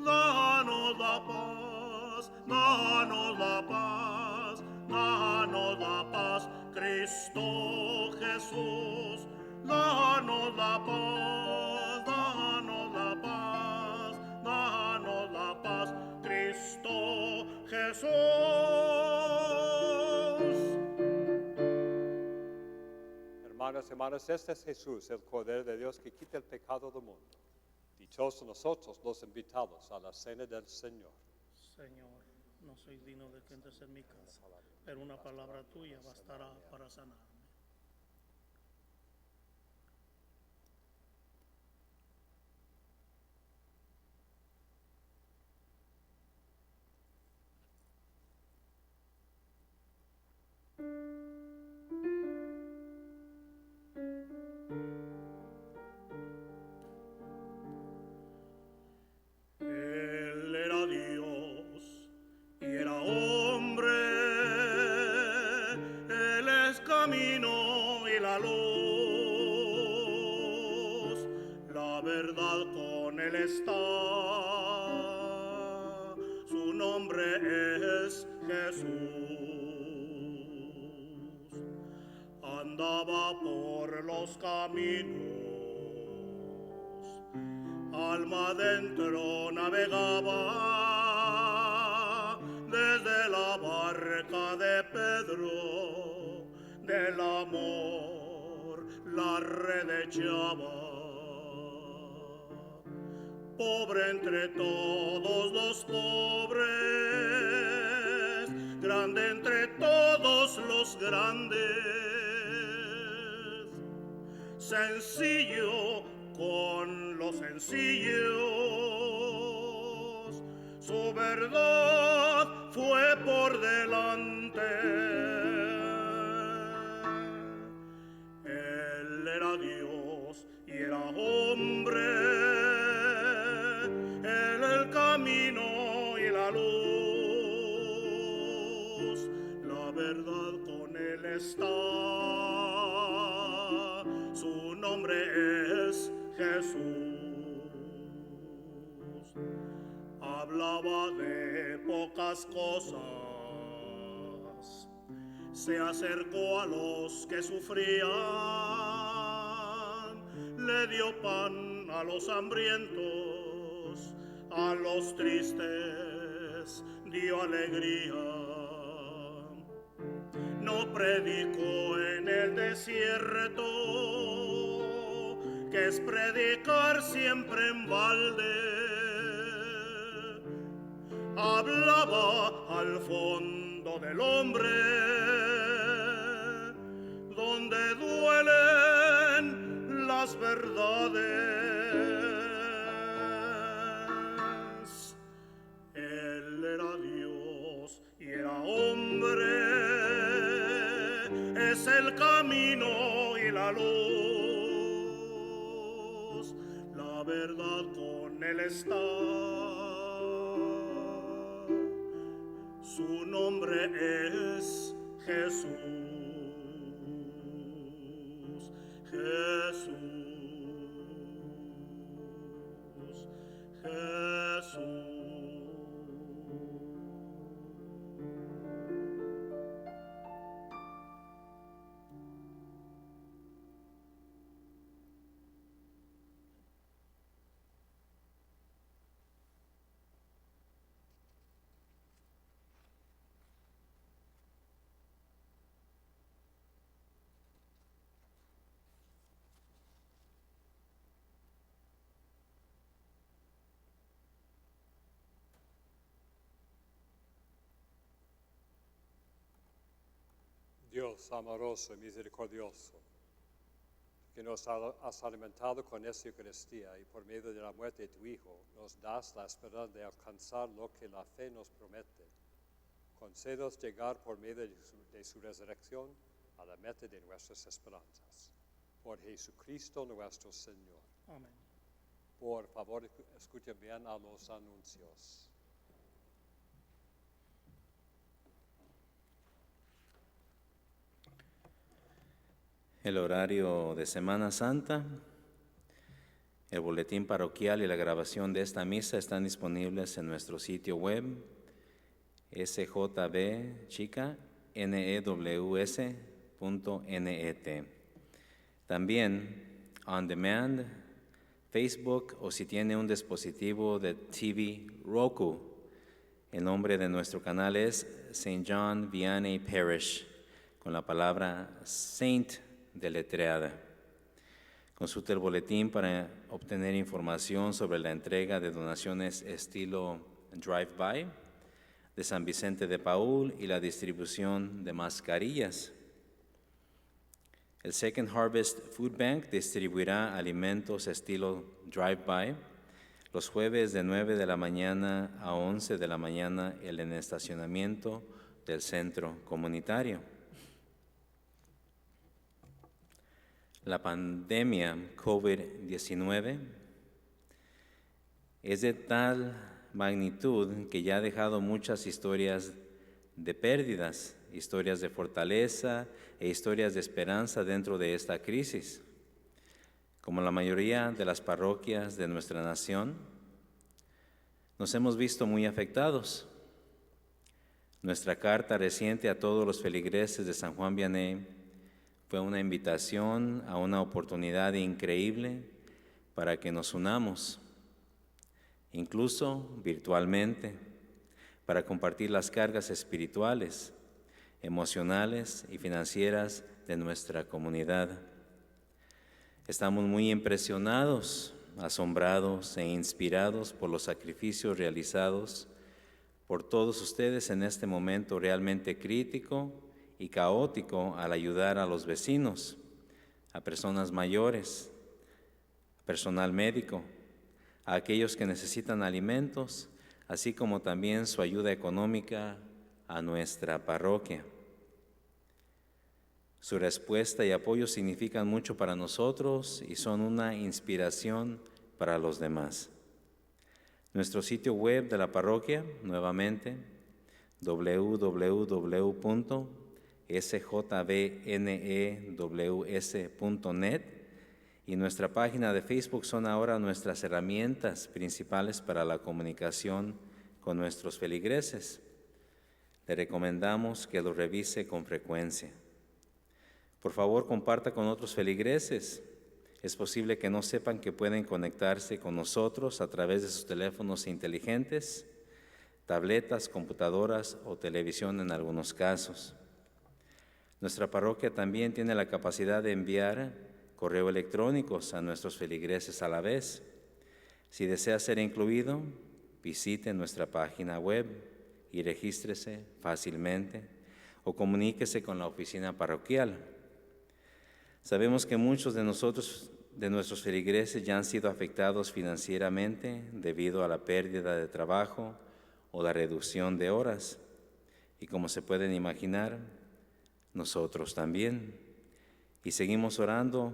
danos la paz, danos la paz, danos la paz, Cristo Jesús, danos la paz, danos la paz, danos la paz, Cristo Jesús. Hermanos y hermanas, este es Jesús, el Cordero de Dios que quita el pecado del mundo. Dichosos nosotros los invitados a la cena del Señor. Señor, no soy digno de que entres en mi casa, pero una palabra tuya bastará para sanarme. Él era Dios y era hombre, Él es camino y la luz, la verdad con Él está, su nombre es Jesús. Andaba por los caminos, alma adentro navegaba desde la barca de Pedro, del amor la red echaba. Pobre entre todos los pobres, grande entre todos los grandes, sencillo con los sencillos, su verdad fue por delante. Él era Dios y era hombre, Él el camino y la luz, la verdad con Él está, su nombre es Jesús. Hablaba de pocas cosas, se acercó a los que sufrían, le dio pan a los hambrientos, a los tristes dio alegría. No predicó en el desierto, que es predicar siempre en balde. Hablaba al fondo del hombre, donde duelen las verdades. Él era Dios y era hombre, camino y la luz, la verdad con él está. Su nombre es Jesús, Jesús, Jesús. Dios amoroso y misericordioso, que nos has alimentado con esta Eucaristía y por medio de la muerte de tu Hijo nos das la esperanza de alcanzar lo que la fe nos promete. Concédenos llegar por medio de su resurrección a la meta de nuestras esperanzas. Por Jesucristo nuestro Señor. Amén. Por favor, escuchen bien a los anuncios. El horario de Semana Santa, el boletín parroquial y la grabación de esta misa están disponibles en nuestro sitio web sjbchica.news.net. También on demand, Facebook o si tiene un dispositivo de TV Roku. El nombre de nuestro canal es St. John Vianney Parish, con la palabra Saint deletreada. Consulte el boletín para obtener información sobre la entrega de donaciones estilo drive-by de San Vicente de Paúl y la distribución de mascarillas. El Second Harvest Food Bank distribuirá alimentos estilo drive-by los jueves de 9 de la mañana a 11 de la mañana en el estacionamiento del centro comunitario. La pandemia COVID-19 es de tal magnitud que ya ha dejado muchas historias de pérdidas, historias de fortaleza e historias de esperanza dentro de esta crisis. Como la mayoría de las parroquias de nuestra nación, nos hemos visto muy afectados. Nuestra carta reciente a todos los feligreses de San Juan Vianney fue una invitación a una oportunidad increíble para que nos unamos, incluso virtualmente, para compartir las cargas espirituales, emocionales y financieras de nuestra comunidad. Estamos muy impresionados, asombrados e inspirados por los sacrificios realizados por todos ustedes en este momento realmente crítico y caótico al ayudar a los vecinos, a personas mayores, personal médico, a aquellos que necesitan alimentos, así como también su ayuda económica a nuestra parroquia. Su respuesta y apoyo significan mucho para nosotros y son una inspiración para los demás. Nuestro sitio web de la parroquia, nuevamente, www.sjbnews.net, y nuestra página de Facebook son ahora nuestras herramientas principales para la comunicación con nuestros feligreses. Le recomendamos que lo revise con frecuencia. Por favor, comparta con otros feligreses. Es posible que no sepan que pueden conectarse con nosotros a través de sus teléfonos inteligentes, tabletas, computadoras o televisión en algunos casos. Nuestra parroquia también tiene la capacidad de enviar correo electrónicos a nuestros feligreses a la vez. Si desea ser incluido, visite nuestra página web y regístrese fácilmente o comuníquese con la oficina parroquial. Sabemos que muchos de nuestros feligreses ya han sido afectados financieramente debido a la pérdida de trabajo o la reducción de horas. Y como se pueden imaginar, nosotros también. Y seguimos orando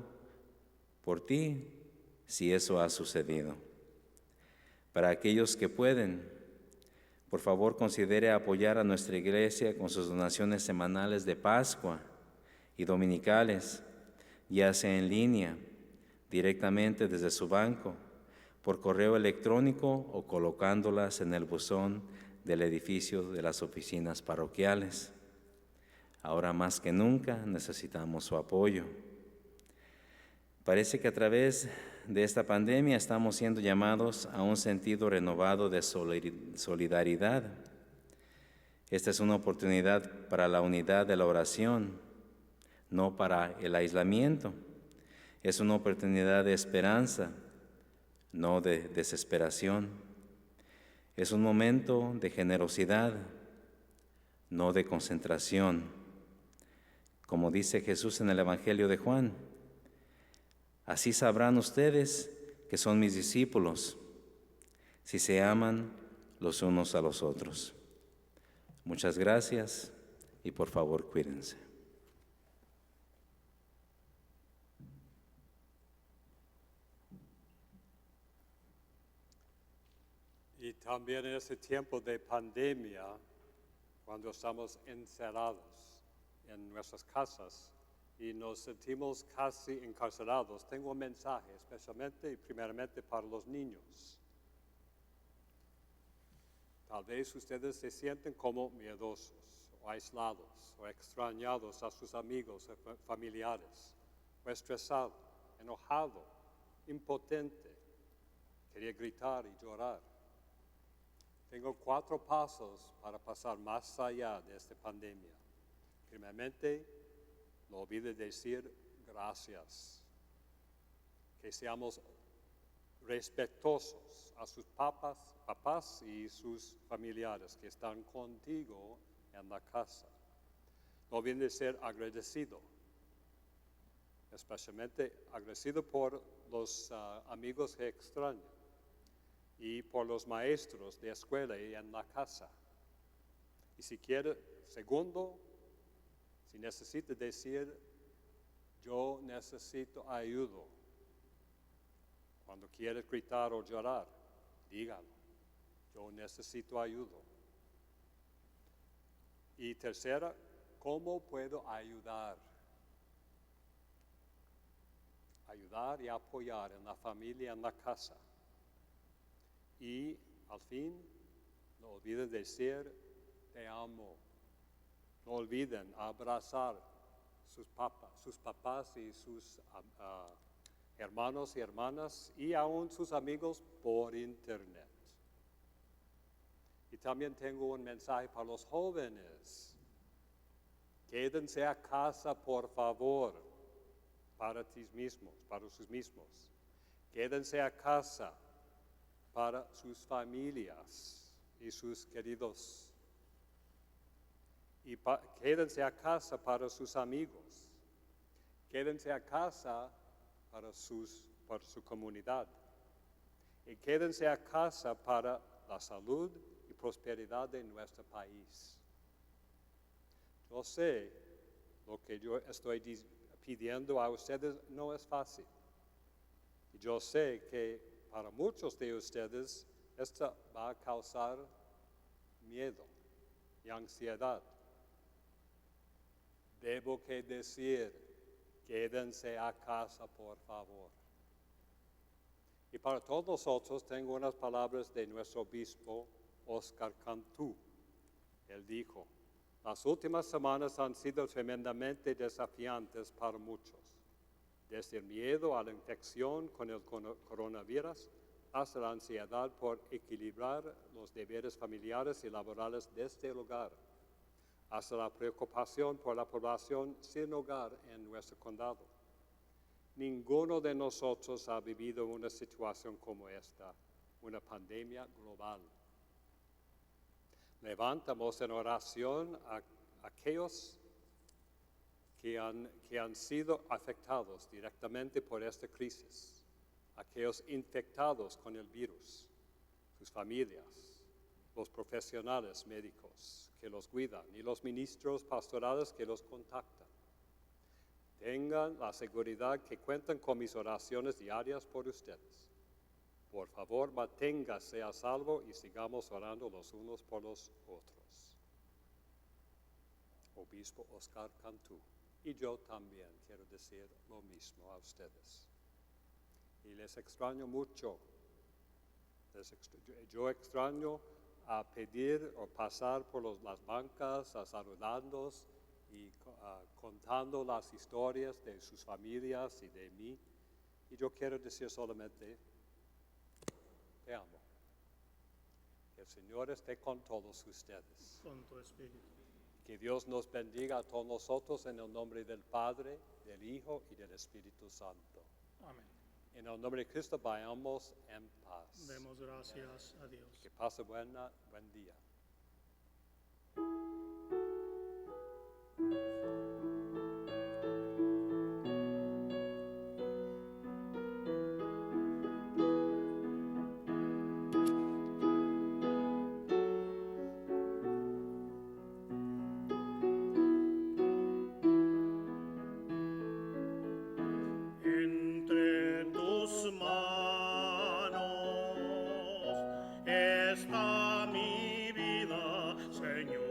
por ti si eso ha sucedido. Para aquellos que pueden, por favor considere apoyar a nuestra iglesia con sus donaciones semanales de Pascua y dominicales, ya sea en línea, directamente desde su banco, por correo electrónico o colocándolas en el buzón del edificio de las oficinas parroquiales. Ahora más que nunca necesitamos su apoyo. Parece que a través de esta pandemia estamos siendo llamados a un sentido renovado de solidaridad. Esta es una oportunidad para la unidad de la oración, no para el aislamiento. Es una oportunidad de esperanza, no de desesperación. Es un momento de generosidad, no de concentración. Como dice Jesús en el Evangelio de Juan, así sabrán ustedes que son mis discípulos, si se aman los unos a los otros. Muchas gracias y por favor cuídense. Y también en ese tiempo de pandemia, cuando estamos encerrados en nuestras casas y nos sentimos casi encarcelados, tengo un mensaje especialmente y primeramente para los niños. Tal vez ustedes se sienten como miedosos o aislados o extrañados a sus amigos o familiares, o estresado, enojado, impotente, quería gritar y llorar. Tengo 4 pasos para pasar más allá de esta pandemia. Primeramente, no olvide decir gracias. Que seamos respetuosos a sus papás y sus familiares que están contigo en la casa. No olviden de ser agradecido, especialmente agradecido por los amigos que extrañan y por los maestros de escuela y en la casa. Y si quiere, segundo, si necesita decir, yo necesito ayuda. Cuando quieres gritar o llorar, dígalo, yo necesito ayuda. Y tercera, ¿cómo puedo ayudar? Ayudar y apoyar en la familia, en la casa. Y al fin, no olviden decir, te amo. No olviden abrazar sus papás y sus hermanos y hermanas y aún sus amigos por internet. Y también tengo un mensaje para los jóvenes. Quédense a casa, por favor, para sus mismos. Quédense a casa para sus familias y sus queridos. Y quédense a casa para sus amigos. Quédense a casa para su comunidad. Y quédense a casa para la salud y prosperidad de nuestro país. Yo sé lo que yo estoy pidiendo a ustedes no es fácil. Y yo sé que para muchos de ustedes esto va a causar miedo y ansiedad. Debo que decir, quédense a casa, por favor. Y para todos nosotros tengo unas palabras de nuestro obispo Oscar Cantú. Él dijo, las últimas semanas han sido tremendamente desafiantes para muchos, desde el miedo a la infección con el coronavirus hasta la ansiedad por equilibrar los deberes familiares y laborales desde el hogar, hasta la preocupación por la población sin hogar en nuestro condado. Ninguno de nosotros ha vivido una situación como esta, una pandemia global. Levantamos en oración a aquellos que han sido afectados directamente por esta crisis, aquellos infectados con el virus, sus familias, los profesionales médicos que los cuidan y los ministros pastorales que los contactan. Tengan la seguridad que cuentan con mis oraciones diarias por ustedes. Por favor, manténgase a salvo y sigamos orando los unos por los otros. Obispo Oscar Cantú, y yo también quiero decir lo mismo a ustedes. Y les extraño mucho. Yo extraño a pedir o pasar por las bancas, saludándolos y contando las historias de sus familias y de mí. Y yo quiero decir solamente, te amo. Que el Señor esté con todos ustedes. Con tu espíritu. Que Dios nos bendiga a todos nosotros en el nombre del Padre, del Hijo y del Espíritu Santo. Amén. En el nombre de Cristo vayamos en paz. Demos gracias a Dios. Que pase buen día. Entre tus manos está mi vida, Señor.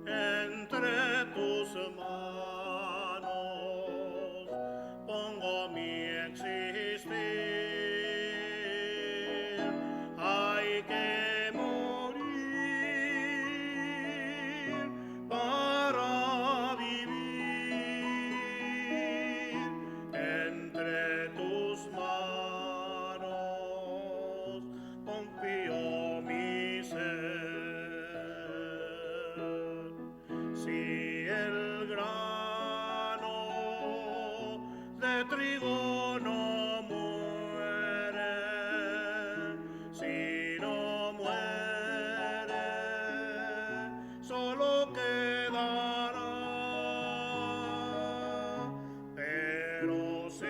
Entre tus manos pongo mi existir. Hay que morir para vivir. Entre tus manos confío mi ser. Si el grano de trigo no muere, si no muere, solo quedará. Pero si